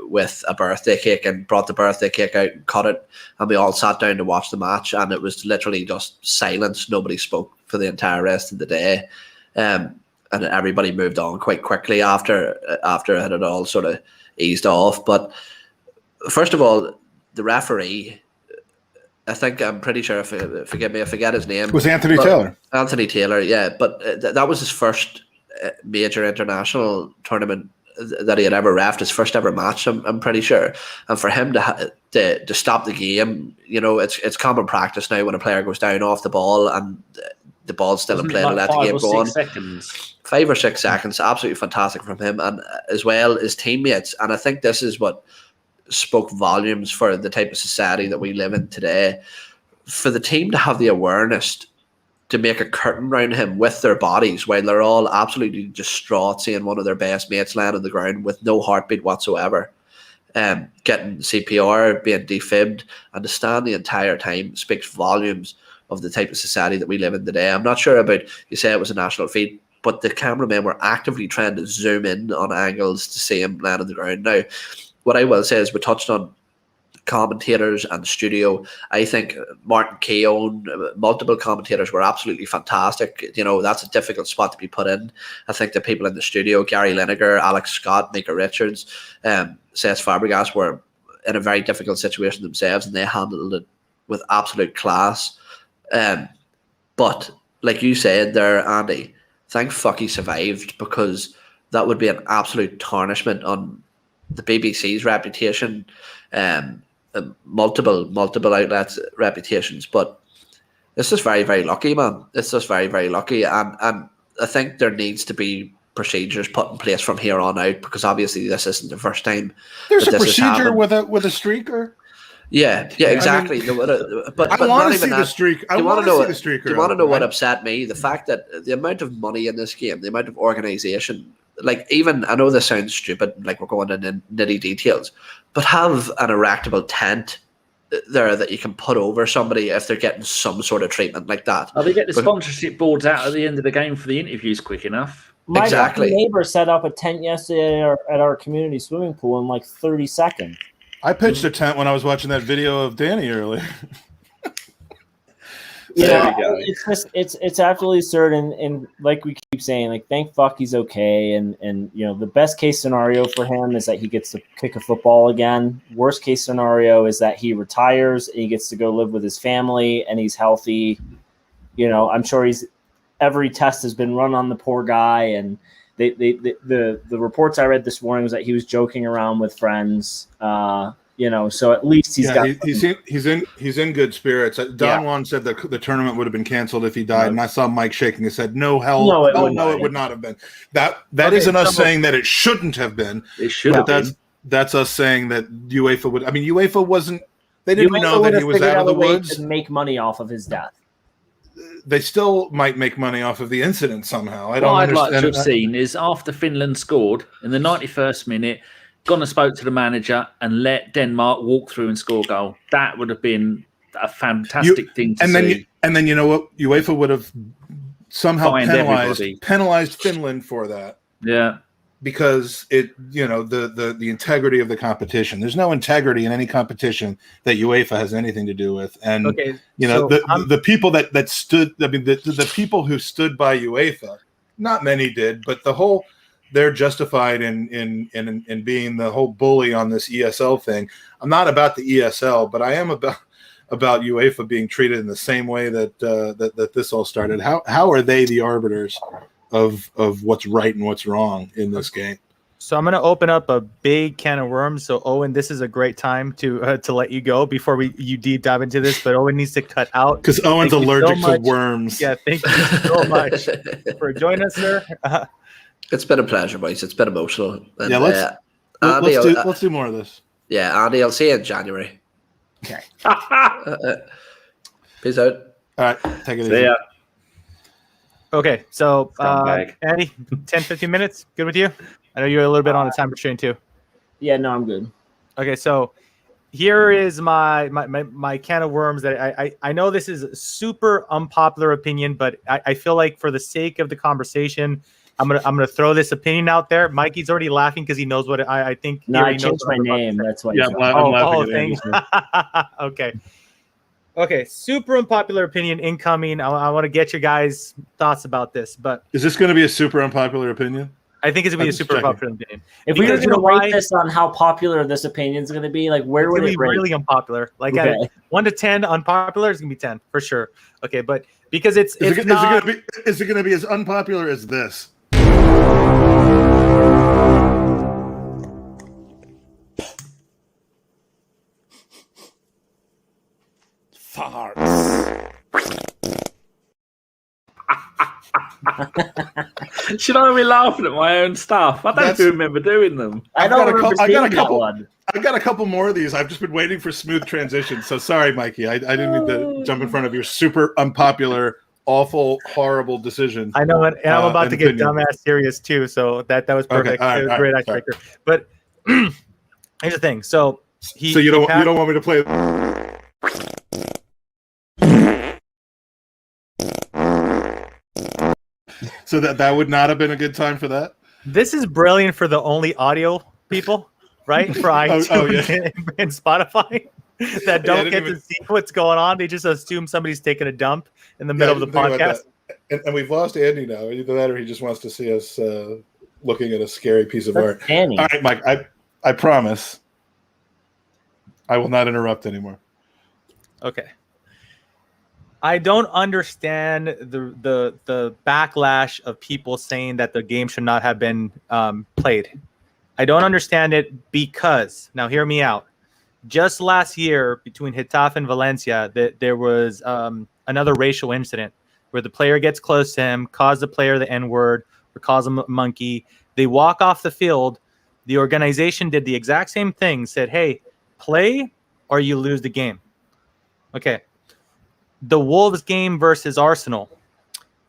with a birthday cake and brought the birthday cake out and cut it, and we all sat down to watch the match, and it was literally just silence. Nobody spoke for the entire rest of the day, and everybody moved on quite quickly after it had all sort of eased off. But first of all, the referee, I'm pretty sure, forgive me, I forget his name. It was Anthony Taylor. Anthony Taylor, yeah. But that was his first major international tournament that he had ever reffed, his first ever match, I'm pretty sure. And for him to stop the game, you know, it's common practice now when a player goes down off the ball and the ball's still in play to let the game go on. 5 or 6 seconds, absolutely fantastic from him, and as well as teammates. And I think this is what spoke volumes for the type of society that we live in today. For the team to have the awareness to make a curtain around him with their bodies while they're all absolutely distraught seeing one of their best mates land on the ground with no heartbeat whatsoever, getting CPR, being defibbed, and to stand the entire time speaks volumes of the type of society that we live in today. I'm not sure about, you say it was a national feed, but the cameramen were actively trying to zoom in on angles to see him land on the ground. Now, what I will say is, we touched on commentators and the studio. I think Martin Keown, multiple commentators were absolutely fantastic. You know, that's a difficult spot to be put in. I think the people in the studio, Gary Lineker, Alex Scott, Micah Richards, Cesc Fabregas, were in a very difficult situation themselves, and they handled it with absolute class. But like you said there, Andy, thank fuck he survived, because that would be an absolute tarnishment on the BBC's reputation, multiple outlets' reputations. But it's just very, very lucky, man. It's just very, very lucky. And I think there needs to be procedures put in place from here on out, because obviously this isn't the first time. There's a this has procedure happened. with a streaker. Yeah, exactly. But I want not to even see the that. streak. I Do you want want to to know? see the streaker. Do you want to know what right? upset me? The fact that the amount of money in this game, the amount of organization, like, even, I know this sounds stupid, like we're going into nitty details, but have an erectable tent there that you can put over somebody if they're getting some sort of treatment like that. Oh, they get the sponsorship boards out at the end of the game for the interviews quick enough. My Exactly. neighbor set up a tent yesterday at our community swimming pool in like 30 seconds. I pitched a tent when I was watching that video of Danny earlier. It's absolutely absurd, and like we keep saying, like, thank fuck he's okay, and the best case scenario for him is that he gets to kick a football again. Worst case scenario is that he retires and he gets to go live with his family and he's healthy. I'm sure every test has been run on the poor guy, and the reports I read this morning was that he was joking around with friends. So at least he's in good spirits. Don Juan said that the tournament would have been canceled if he died, and I saw Mike shaking his head. No, it would not have been. That isn't us saying that it shouldn't have been. It should have been. That's us saying that UEFA would. I mean, UEFA wasn't. They didn't know that he was out of the woods. To make money off of his death. They still might make money off of the incident somehow. What I'd like to have seen is after Finland scored in the 91st minute, gone and spoke to the manager and let Denmark walk through and score a goal. That would have been a fantastic thing to see. And then you know what? UEFA would have somehow penalized Finland for that. Yeah. Because the integrity of the competition. There's no integrity in any competition that UEFA has anything to do with. And the people that stood, I mean, the people who stood by UEFA, not many did, but they're justified in being the whole bully on this ESL thing. I'm not about the ESL, but I am about UEFA being treated in the same way that this all started. How are they the arbiters of what's right and what's wrong in this game? So I'm going to open up a big can of worms. So Owen, this is a great time to let you go before you deep dive into this. But Owen needs to cut out because Owen's allergic to worms. Yeah, thank you so much for joining us, sir. It's been a pleasure, boys. It's been emotional. And, yeah, let's do more of this. Yeah, Andy, I'll see you in January. Okay. Peace out. All right, take it easy. See ya. Okay, so Andy, 10, 15 minutes. Good with you? I know you're a little bit on a time restraint too. Yeah, no, I'm good. Okay, so here is my can of worms that I know this is a super unpopular opinion, but I feel like for the sake of the conversation, I'm gonna throw this opinion out there. Mikey's already laughing because he knows what I think. No, I changed my name. That's why. Yeah, I'm laughing. Okay. Okay, super unpopular opinion incoming. I want to get your guys' thoughts about this, but is this going to be a super unpopular opinion? I think it's going to be a super popular opinion. If we were going to rate this on how popular this opinion is going to be, like, where would it be? Really unpopular. Like, at 1 to 10, unpopular is going to be 10 for sure. Okay, but because is it going to be as unpopular as this? Should I be laughing at my own stuff? I don't remember doing them. I don't remember seeing that one. I've got a couple more of these. I've just been waiting for smooth transitions. So sorry, Mikey. I didn't mean to jump in front of your super unpopular, awful, horrible decision. I know, and I'm about to get dumbass serious too. So that was perfect. Okay, it was a great icebreaker. But here's the thing. So you don't want me to play. So that would not have been a good time for that. This is brilliant for the only audio people, right? For iTunes and Spotify that don't get to see what's going on. They just assume somebody's taking a dump in the middle of the podcast. And we've lost Andy now. Either that or he just wants to see us looking at a scary piece of art. Andy. All right, Mike. I promise I will not interrupt anymore. Okay. I don't understand the backlash of people saying that the game should not have been played. I don't understand it because, now hear me out. Just last year between Getafe and Valencia, there was another racial incident where the player gets close to him, calls the player the N-word, or calls him a monkey. They walk off the field. The organization did the exact same thing, said, hey, play or you lose the game. Okay. The Wolves game versus Arsenal.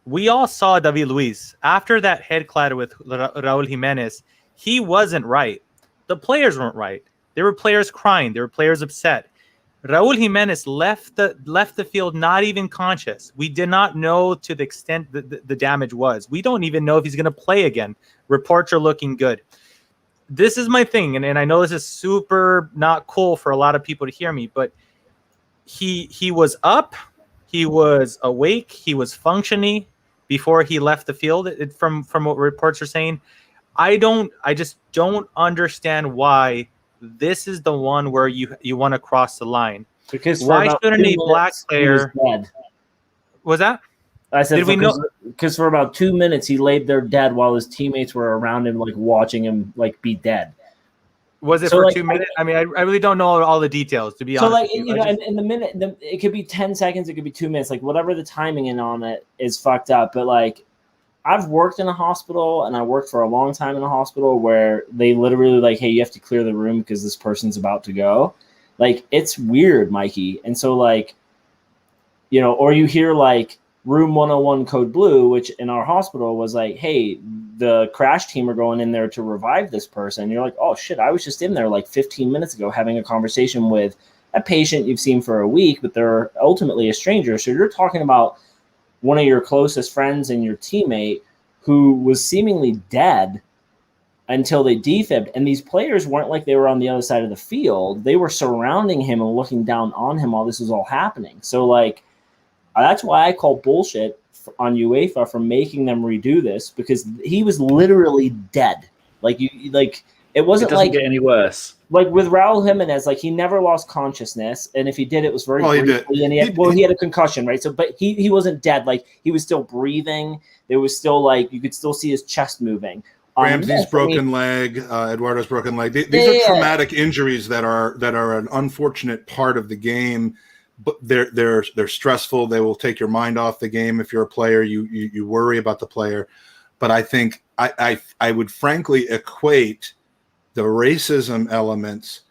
We all saw David Luiz. After that head clatter with Raul Jimenez, he wasn't right. The players weren't right. There were players crying. There were players upset. Raul Jimenez left the field not even conscious. We did not know to the extent that the damage was. We don't even know if he's going to play again. Reports are looking good. This is my thing, and I know this is super not cool for a lot of people to hear me, but he was up, he was awake, he was functioning before he left the field. From what reports are saying, I just don't understand why this is the one where you want to cross the line. Because why shouldn't a black player? Was that? I said, because for about 2 minutes he laid there dead while his teammates were around him, like watching him like be dead. Was it for 2 minutes? I mean, I really don't know all the details, to be honest. So, like, you know, in the minute, it could be 10 seconds, it could be 2 minutes, like whatever the timing in on it is fucked up. But like, I've worked in a hospital, and I worked for a long time in a hospital where they literally like, hey, you have to clear the room because this person's about to go. Like, it's weird, Mikey. And so, like, you know, or you hear like Room 101 Code Blue, which in our hospital was like, hey, the crash team are going in there to revive this person. And you're like, oh shit, I was just in there like 15 minutes ago having a conversation with a patient you've seen for a week, but they're ultimately a stranger. So you're talking about one of your closest friends and your teammate who was seemingly dead until they defibbed. And these players weren't like they were on the other side of the field. They were surrounding him and looking down on him while this was all happening. So like, that's why I call bullshit on UEFA for making them redo this, because he was literally dead. Like it wasn't doesn't get any worse. Like with Raul Jimenez, like he never lost consciousness, and if he did, it was very briefly. And he had a concussion, right? So, but he wasn't dead. Like he was still breathing. There was still like you could still see his chest moving. Ramsey's broken leg, Eduardo's broken leg. These are traumatic injuries that are an unfortunate part of the game. But they're stressful. They will take your mind off the game. If you're a player, you worry about the player. But I think I would frankly equate the racism elements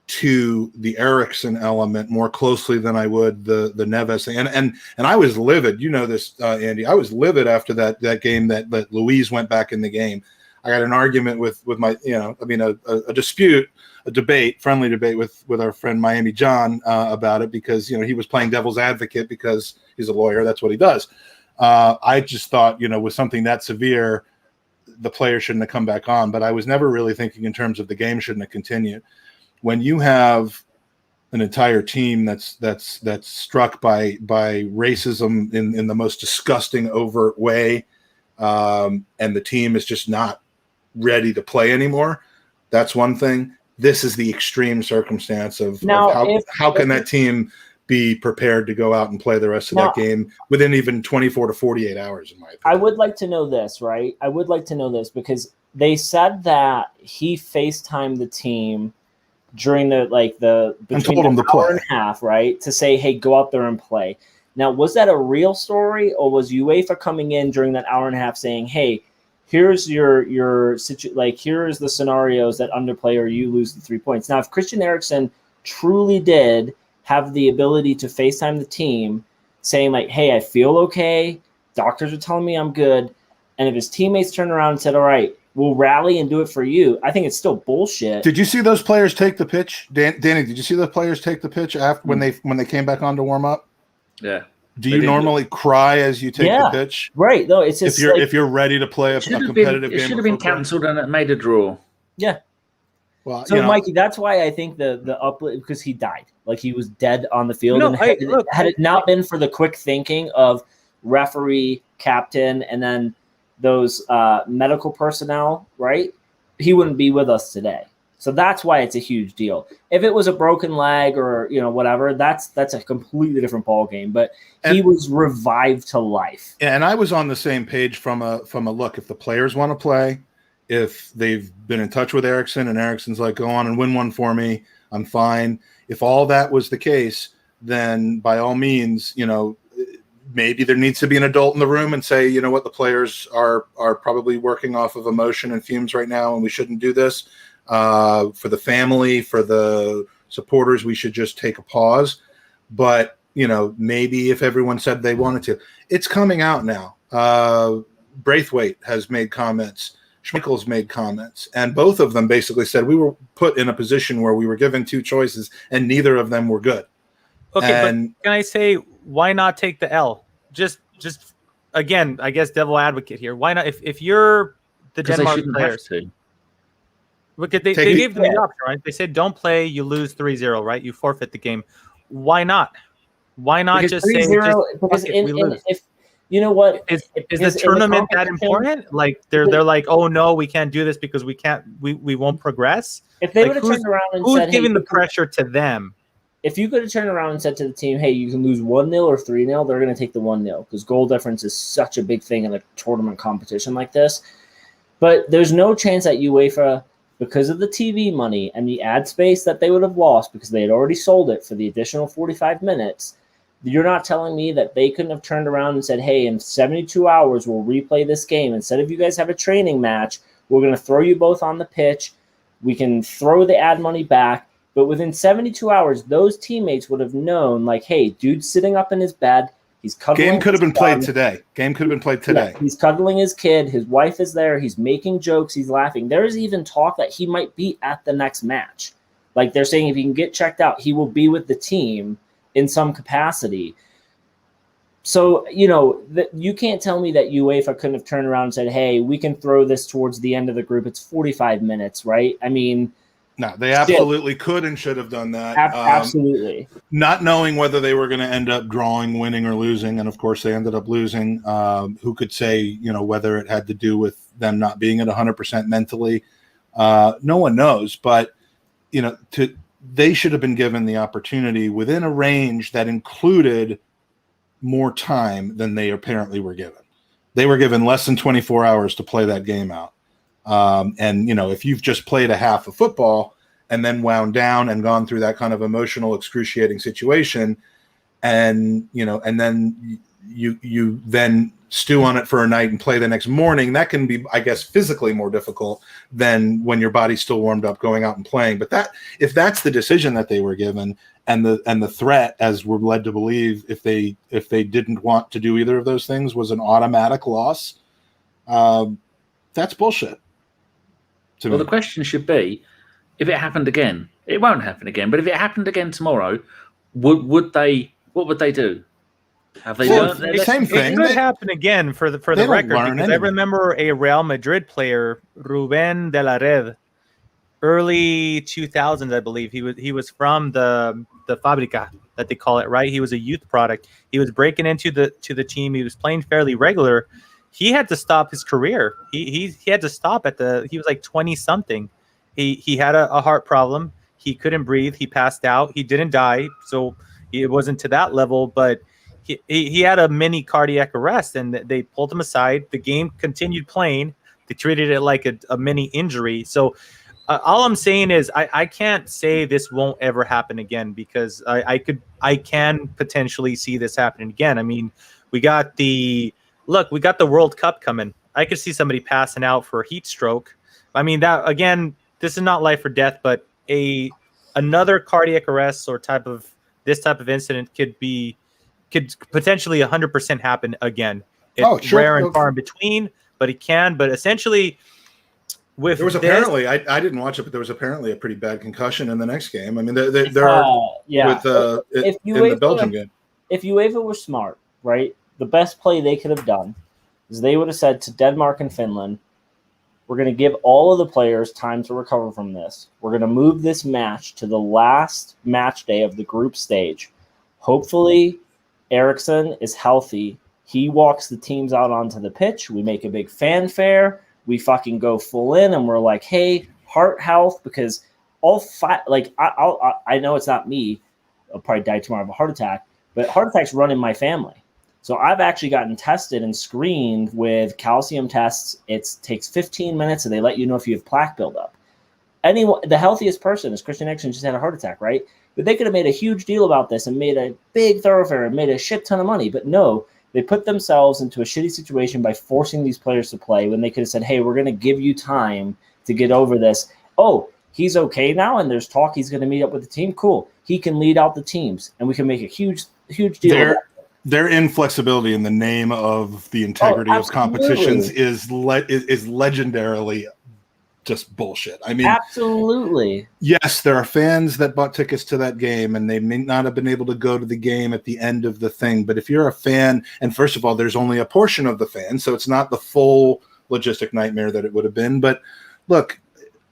to the Eriksson element more closely than I would the Neves thing. And I was livid. You know this, Andy. I was livid after that game that Luiz went back in the game. I got an argument with my, a dispute, a debate, friendly debate with our friend Miami John about it, because, he was playing devil's advocate because he's a lawyer. That's what he does. I just thought, with something that severe, the player shouldn't have come back on. But I was never really thinking in terms of the game shouldn't have continued. When you have an entire team that's struck by racism in the most disgusting, overt way, and the team is just not ready to play anymore, that's one thing. This is the extreme circumstance of how can that team be prepared to go out and play the rest of that game within even 24 to 48 hours, in my opinion. I would like to know this, right? I would like to know this because they said that he FaceTimed the team during between an hour and a half, right? To say, hey, go out there and play. Now, was that a real story, or was UEFA coming in during that hour and a half saying, hey, here's here's the scenarios that underplay or you lose the 3 points. Now, if Christian Eriksen truly did have the ability to FaceTime the team saying like, hey, I feel okay, doctors are telling me I'm good, and if his teammates turned around and said, all right, we'll rally and do it for you, I think it's still bullshit. Did you see those players take the pitch? Danny, did you see those players take the pitch after when they came back on to warm up? Yeah. Do you normally cry as you take the pitch? Right. No, it's just if you're ready to play a competitive game. It should have been cancelled and it made a draw. Yeah. Well, so Mikey, that's why I think the uplift, because he died, like he was dead on the field. No, and had it not been for the quick thinking of referee, captain, and then those medical personnel, right, he wouldn't be with us today. So that's why it's a huge deal. If it was a broken leg or whatever, that's a completely different ball game. But he was revived to life. And I was on the same page from a look. If the players want to play, if they've been in touch with Eriksson and Eriksson's like, go on and win one for me, I'm fine. If all that was the case, then by all means, maybe there needs to be an adult in the room and say, you know what, the players are probably working off of emotion and fumes right now, and we shouldn't do this. For the family, for the supporters, we should just take a pause. But, you know, maybe if everyone said they wanted to, it's coming out now. Braithwaite has made comments. Schmeichel's made comments, and both of them basically said we were put in a position where we were given two choices and neither of them were good. Okay, And but can I say, why not take the L? Just again, I guess devil advocate here. Why not? If you're the Because they Denmark shouldn't players, have to. look at they Take it- gave them the option, right? They said don't play, you lose 3-0, right? You forfeit the game. Why not? Why not Because just say 3-0, just, because fuck it, we lose? if you know what, Is in the the tournament that competition- important? Like they're like, oh no, we can't do this because we won't progress. if they Like, would have who's- turned around and Who's said, giving hey, the pressure to them? if you could have turned around and said to the team, hey, you can lose 1-0 or 3-0, they're going to take the 1-0 because goal difference is such a big thing in a tournament competition like this. But there's no chance that UEFA, because of the TV money and the ad space that they would have lost because they had already sold it for the additional 45 minutes, you're not telling me that they couldn't have turned around and said, hey, in 72 hours, we'll replay this game. Instead of you guys have a training match, we're going to throw you both on the pitch. We can throw the ad money back. But within 72 hours, those teammates would have known, like, hey, dude's sitting up in his bed. He's cuddling. game could have been his played son. today. Game could have been played today. Yeah, he's cuddling his kid. His wife is there. He's making jokes. He's laughing. There is even talk that he might be at the next match. Like they're saying if he can get checked out, he will be with the team in some capacity. So, you know, you can't tell me that UEFA couldn't have turned around and said, hey, we can throw this towards the end of the group. It's 45 minutes, right? I mean, No, they absolutely could and should have done that. Absolutely. Not knowing whether they were going to end up drawing, winning, or losing, and of course they ended up losing. Who could say, you know, whether it had to do with them not being at 100% mentally? No one knows, but you know, they should have been given the opportunity within a range that included more time than they apparently were given. They were given less than 24 hours to play that game out. And, you know, if you've just played a half of football and then wound down and gone through that kind of emotional, excruciating situation, and, you know, and then you then stew on it for a night and play the next morning, that can be, I guess, physically more difficult than when your body's still warmed up going out and playing. But if that's the decision that they were given and the threat, as we're led to believe, if they didn't want to do either of those things, was an automatic loss, that's bullshit. Well, the question should be, if it happened again, it won't happen again. But if it happened again tomorrow, would they? What would they do? Have they Well, learned their same lesson? thing. It could happen again for the don't record, learn because I anyway. remember a Real Madrid player, Ruben de la Red, early 2000s, I believe. He was from the Fabrica, that they call it, right? He was a youth product. He was breaking into the team. He was playing fairly regular. He had to stop his career. He had to stop he was like 20 something. He had a heart problem. He couldn't breathe. He passed out. He didn't die, so it wasn't to that level, but he had a mini cardiac arrest, and they pulled him aside. The game continued playing. They treated it like a mini injury. So all I'm saying is I can't say this won't ever happen again, because I can potentially see this happening again. I mean, we got the World Cup coming. I could see somebody passing out for a heat stroke. I mean, that again, this is not life or death, but another cardiac arrest or this type of incident could potentially 100% happen again. It's rare and far in between, but it can. But essentially, with there was apparently I didn't watch it, but there was apparently a pretty bad concussion in the next game. I mean, there are with in the Belgium game. If UEFA were smart, right, the best play they could have done is they would have said to Denmark and Finland, we're going to give all of the players time to recover from this. We're going to move this match to the last match day of the group stage. Hopefully, Eriksson is healthy. He walks the teams out onto the pitch. We make a big fanfare. We fucking go full in, and we're like, hey, heart health, because all five, like, I know it's not me. I'll probably die tomorrow of a heart attack, but heart attacks run in my family. So I've actually gotten tested and screened with calcium tests. It takes 15 minutes, and they let you know if you have plaque buildup. The healthiest person is Christian Eriksen, just had a heart attack, right? But they could have made a huge deal about this and made a big thoroughfare and made a shit ton of money. But no, They put themselves into a shitty situation by forcing these players to play when they could have said, hey, we're going to give you time to get over this. Oh, he's okay now, and there's talk he's going to meet up with the team. Cool. He can lead out the teams, and we can make a huge deal. Their inflexibility in the name of the integrity of competitions is legendarily just bullshit. I mean, absolutely. Yes, there are fans that bought tickets to that game, and they may not have been able to go to the game at the end of the thing. But if you're a fan, and first of all, there's only a portion of the fan, so it's not the full logistic nightmare that it would have been. But look,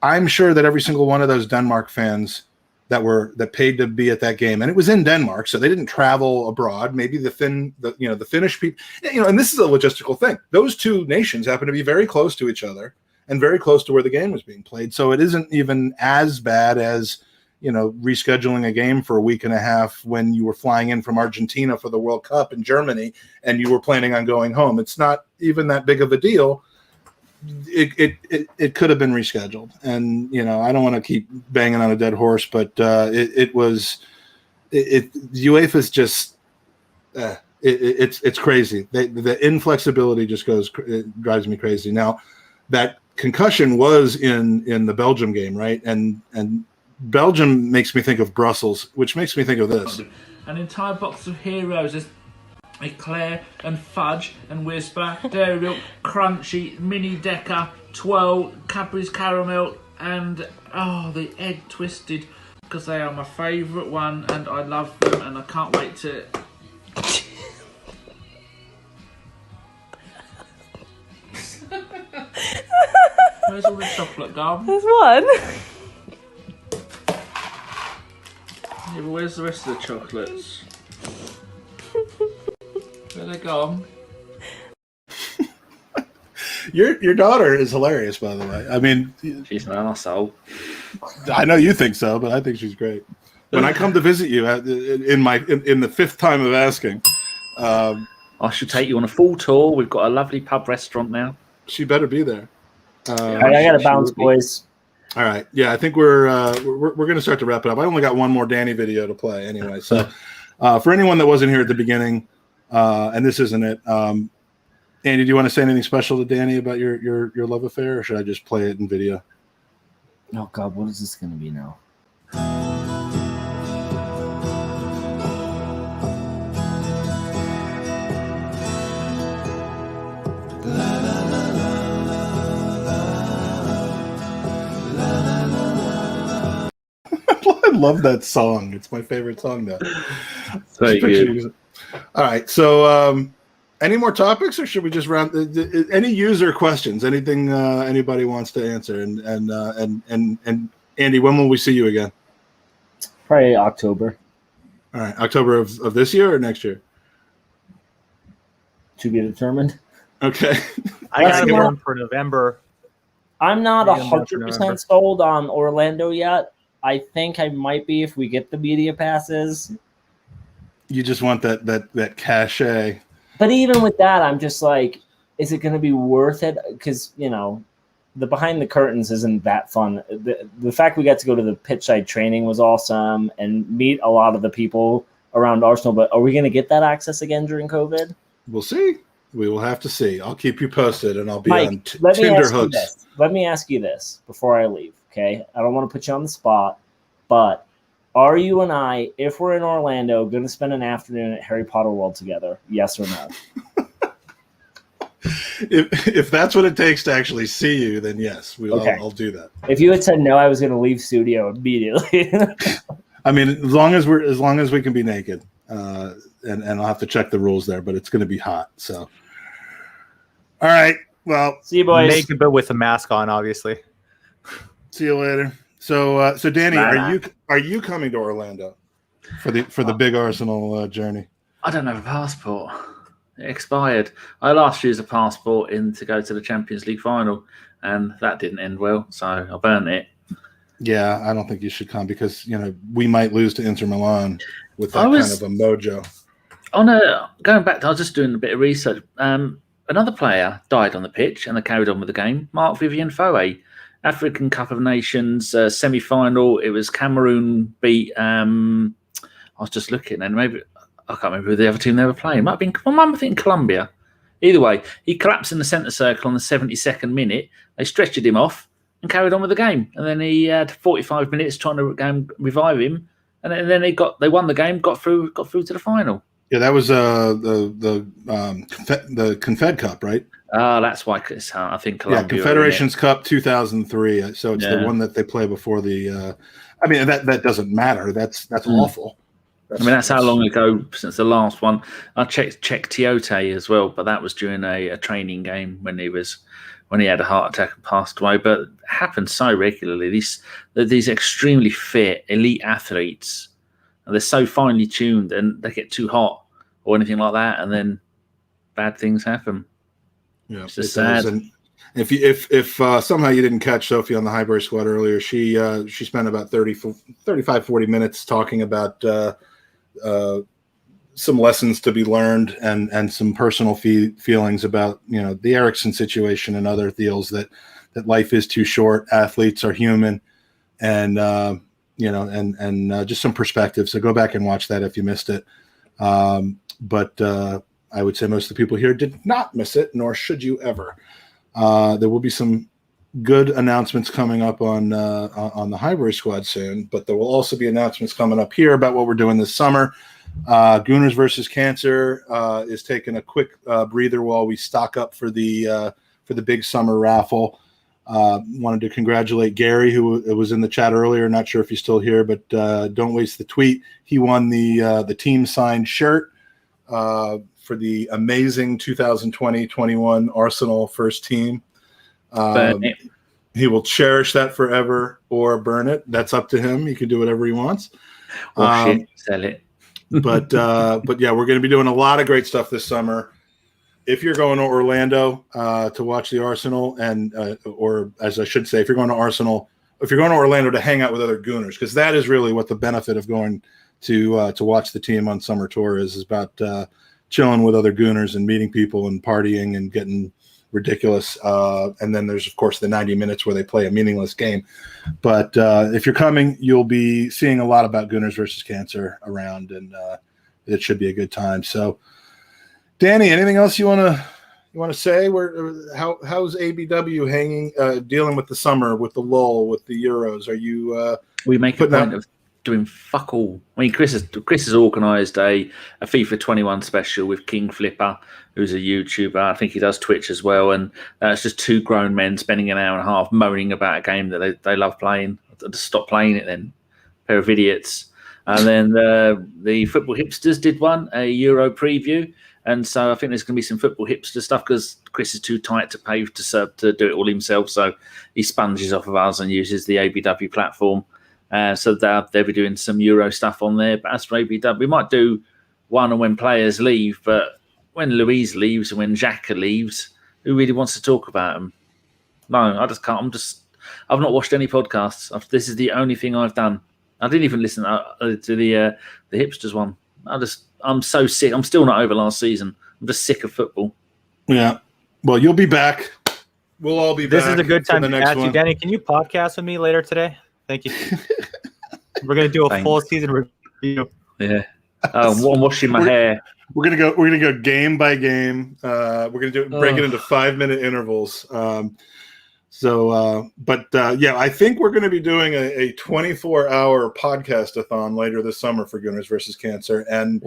I'm sure that every single one of those Denmark fans that paid to be at that game, and it was in Denmark, so they didn't travel abroad. Maybe the Finnish people, and this is a logistical thing. Those two nations happen to be very close to each other and very close to where the game was being played. So it isn't even as bad as, rescheduling a game for a week and a half when you were flying in from Argentina for the World Cup in Germany and you were planning on going home. It's not even that big of a deal. It could have been rescheduled. And, I don't want to keep banging on a dead horse, but UEFA's just, it's crazy. The inflexibility just drives me crazy. Now, that concussion was in the Belgium game, right? And Belgium makes me think of Brussels, which makes me think of this. An entire box of heroes. There's Eclair and Fudge and Whisper, Dairy Milk, Crunchy, Mini Decker, Twirl, Cadbury's Caramel, and the Egg Twisted, because they are my favourite one and I love them and I can't wait to... Where's all the chocolate gum? There's one. Yeah, but where's the rest of the chocolates? Where they gone? Your daughter is hilarious, by the way. I mean, she's an arsehole. I know you think so, but I think she's great. When I come to visit you in the fifth time of asking, I should take you on a full tour. We've got a lovely pub restaurant now. She better be there. All right, I got to bounce, boys. All right, yeah, I think we're going to start to wrap it up. I only got one more Danny video to play anyway. So, for anyone that wasn't here at the beginning, and this isn't it, Andy, do you want to say anything special to Danny about your love affair, or should I just play it in video? Oh God, what is this going to be now? I love that song. It's my favorite song now. Very good. All right. So, any more topics, or should we just round? Any user questions? Anything anybody wants to answer? And Andy, when will we see you again? Probably October. All right, October of this year or next year? To be determined. Okay. I got it one for November. I'm not 100% sold on Orlando yet. I think I might be if we get the media passes. You just want that cachet. But even with that, I'm just like, is it going to be worth it? Because, the behind the curtains isn't that fun. The fact we got to go to the pitch side training was awesome and meet a lot of the people around Arsenal. But are we going to get that access again during COVID? We'll see. We will have to see. I'll keep you posted, and I'll be Mike, on Tinder hooks. Let me ask you this before I leave, okay? I don't want to put you on the spot, but are you and I, if we're in Orlando, going to spend an afternoon at Harry Potter World together? Yes or no? If that's what it takes to actually see you, then yes, I'll do that. If you had said no, I was going to leave studio immediately. I mean, as long as we can be naked, and I'll have to check the rules there, but it's going to be hot. So, all right. Well, see you, boys. Naked, but with a mask on, obviously. See you later. So Danny, are you coming to Orlando for the big Arsenal journey? I don't have a passport. It expired. I last used a passport to go to the Champions League final, and that didn't end well, so I burnt it. Yeah, I don't think you should come because we might lose to Inter Milan with that kind of a mojo. Going back, I was just doing a bit of research. Another player died on the pitch, and they carried on with the game. Marc-Vivien Foé, African Cup of Nations semi-final. It was Cameroon beat. I was just looking, and maybe I can't remember who the other team they were playing. It might have been, I think, Colombia. Either way, he collapsed in the centre circle on the 72nd minute. They stretched him off and carried on with the game. And then he had 45 minutes trying to revive him. And then they won the game, got through to the final. Yeah, that was the Confed Cup, right? That's why it's, I think Colombia. Yeah, Confederations Cup 2003. So it's the one that they play before the. I mean, that doesn't matter. That's awful. That's how long ago since the last one. I checked Tiote as well, but that was during a training game when he had a heart attack and passed away. But it happens so regularly. These extremely fit elite athletes, and they're so finely tuned, and they get too hot or anything like that, and then bad things happen. Yeah, it's just sad. And if somehow you didn't catch Sophie on the Highbury squad earlier, she spent about 40 minutes talking about some lessons to be learned and some personal feelings about the Eriksson situation and other deals that life is too short. Athletes are human, and just some perspective. So go back and watch that if you missed it. But I would say most of the people here did not miss it, nor should you ever. There will be some good announcements coming up on the Highbury squad soon, but there will also be announcements coming up here about what we're doing this summer. Gooners versus Cancer is taking a quick breather while we stock up for the big summer raffle. Wanted to congratulate Gary, who was in the chat earlier. Not sure if he's still here, but don't waste the tweet. He won the team signed shirt for the amazing 2020-21 Arsenal first team. He will cherish that forever or burn it. That's up to him. He can do whatever he wants. Sell it. but yeah, we're going to be doing a lot of great stuff this summer. If you're going to Orlando to watch the Arsenal, and or as I should say, if you're going to Orlando to hang out with other Gooners, because that is really what the benefit of going to watch the team on summer tour is about chilling with other Gooners and meeting people and partying and getting ridiculous. And then there's, of course, the 90 minutes where they play a meaningless game. But if you're coming, you'll be seeing a lot about Gooners versus Cancer around, and it should be a good time. So, Danny, anything else you want to say? How's ABW hanging, dealing with the summer, with the lull, with the Euros? Are you? We make a point of doing fuck all. I mean, Chris has organised a FIFA 21 special with King Flipper, who's a YouTuber. I think he does Twitch as well, and it's just two grown men spending an hour and a half moaning about a game that they love playing. Just stop playing it then. Pair of idiots. And then the Football Hipsters did one, a Euro preview. And so I think there's going to be some football hipster stuff because Chris is too tight to pay to do it all himself. So he sponges off of us and uses the ABW platform. So they'll be doing some Euro stuff on there. But as for ABW, we might do one on when players leave. But when Louise leaves and when Xhaka leaves, who really wants to talk about them? No, I just can't. I've not watched any podcasts. This is the only thing I've done. I didn't even listen to the hipsters one. I'm so sick. I'm still not over last season. I'm just sick of football. Yeah. Well, you'll be back. We'll all be back. This is a good time to ask you, Danny. Can you podcast with me later today? Thank you. We're gonna do a full season review. Yeah. I'm washing my hair. We're gonna go game by game. We're gonna break it into 5-minute intervals. Yeah, I think we're going to be doing a 24-hour podcast-a-thon later this summer for Gooners versus Cancer, and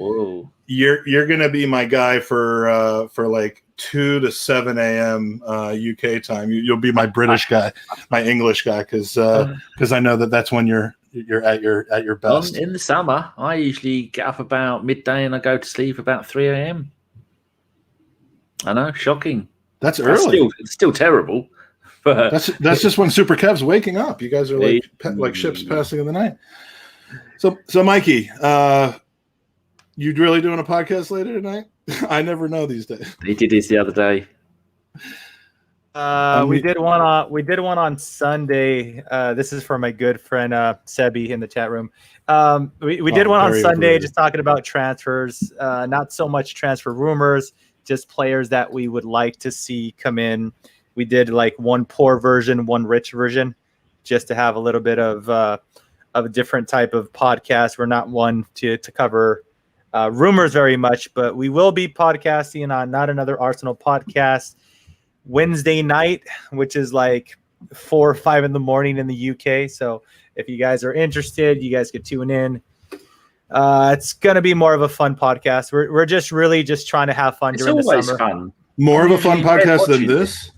you're going to be my guy for like 2 to 7 a.m. UK time. You'll be my British guy, my English guy, because I know that's when you're at your best. In the summer, I usually get up about midday and I go to sleep about 3 a.m. I know, shocking. That's early. It's still terrible. But that's just when Super Kev's waking up. You guys are like ships passing in the night. So Mikey, you really doing a podcast later tonight? I never know these days. He did this the other day. We did one on Sunday. This is for my good friend Sebi in the chat room. We did one on Sunday, just talking about transfers. Not so much transfer rumors, just players that we would like to see come in. We did like one poor version, one rich version, just to have a little bit of a different type of podcast. We're not one to cover rumors very much, but we will be podcasting on Not Another Arsenal podcast Wednesday night, which is like 4 or 5 in the morning in the UK. So if you guys are interested, you guys could tune in. It's going to be more of a fun podcast. We're just really just trying to have fun during the summer. It's always fun. More of a fun podcast than this?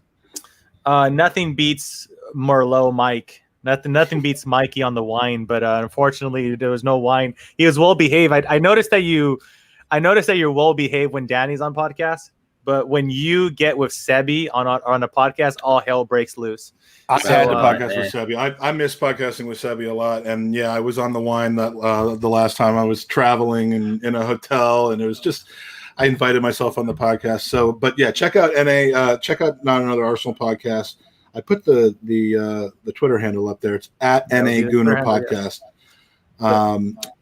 Nothing beats Merlot Mike. Nothing beats Mikey on the wine, but unfortunately there was no wine. He was well behaved. I noticed that you're well behaved when Danny's on podcast, but when you get with Sebi on a podcast, all hell breaks loose. I had to podcast with Sebi. I miss podcasting with Sebi a lot, and yeah, I was on the wine that the last time I was traveling in a hotel, and it was just I invited myself on the podcast. So, but yeah, check out check out Not Another Arsenal podcast. I put the Twitter handle up there. It's at NA Gooner Podcast.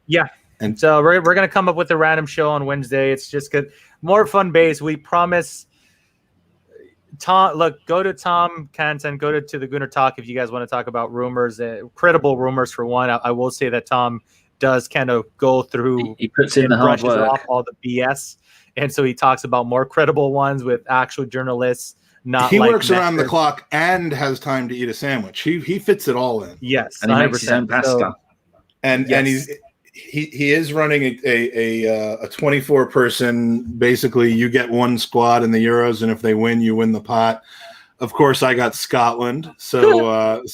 Yeah. And so we're going to come up with a random show on Wednesday. It's just good. More fun based. We promise. Tom, look, go to Tom Canton, go to the Gooner Talk if you guys want to talk about rumors, credible rumors for one. I will say that Tom does kind of go through. He puts in the hard work. Off all the BS. And so he talks about more credible ones with actual journalists. He works around the clock and has time to eat a sandwich. He fits it all in. Yes, and he makes his own pasta. And he is running a 24-person. Basically, you get one squad in the Euros, and if they win, you win the pot. Of course, I got Scotland, so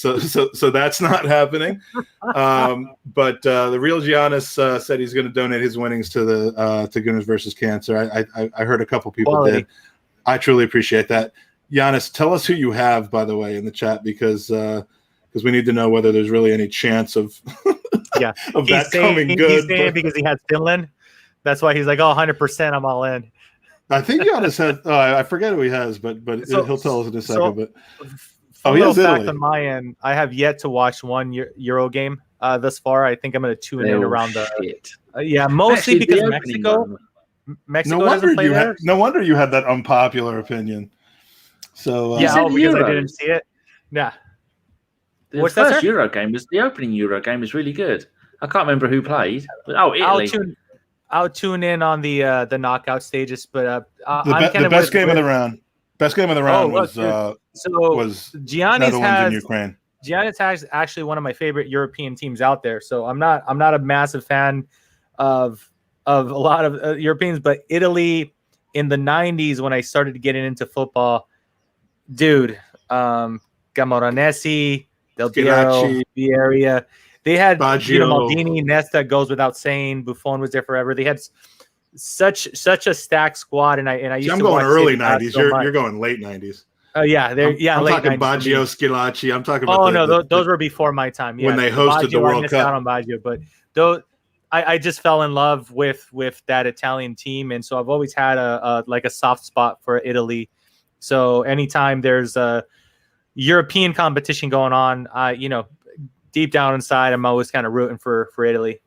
that's not happening. But the real Giannis said he's going to donate his winnings to Gooners versus Cancer. I heard a couple people did. I truly appreciate that. Giannis, tell us who you have, by the way, in the chat, because we need to know whether there's really any chance of that coming good. He's saying because he has Finland. That's why he's like, 100%, I'm all in. I think Giannis had. I forget who he has, but he'll tell us in a second. He has Italy. On my end, I have yet to watch one Euro game thus far. I think I'm going to tune in around mostly because Mexico. Mexico doesn't play there. No wonder you had that unpopular opinion. So because I didn't see it. Yeah. The first Euro game the opening Euro game was really good. I can't remember who played, but Italy. I'll tune in on the knockout stages, but the best game of the round. Best game of the round was Giannis in Ukraine. Giannis has actually one of my favorite European teams out there. So I'm not a massive fan of a lot of Europeans, but Italy in the 90s when I started getting into football, dude, Camoranesi, Del Piero, Vieira, they had Maldini, Nesta goes without saying. Buffon was there forever. They had such a stacked squad, and I used to going watch early 90s. You're going late 90s. I'm late talking 90s. Baggio, Schilacci. I'm talking about. Those were before my time. Yeah, when they hosted the World Cup. Out on Baggio, but those. I just fell in love with that Italian team, and so I've always had a soft spot for Italy. So anytime there's a European competition going on, deep down inside, I'm always kind of rooting for Italy.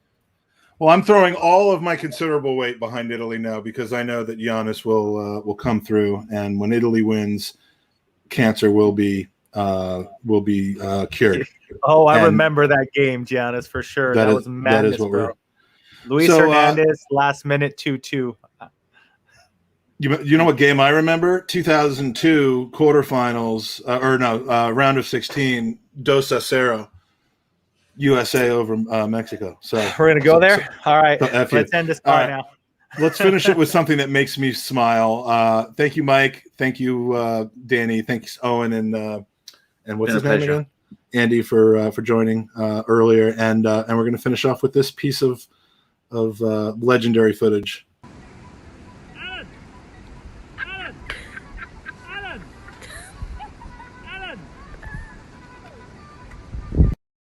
Well, I'm throwing all of my considerable weight behind Italy now because I know that Giannis will come through, and when Italy wins, Cancer will be cured. I remember that game, Giannis, for sure. That was madness, bro. Luis Hernandez, last minute 2-2. You know what game I remember? 2002 quarterfinals, round of 16, 2-0, USA over Mexico. So we're gonna go there. All right, let's end this part now. Let's finish it with something that makes me smile. Thank you, Mike. Thank you, Danny. Thanks, Owen, and what's his name again? Andy for joining earlier, and we're gonna finish off with this piece of legendary footage.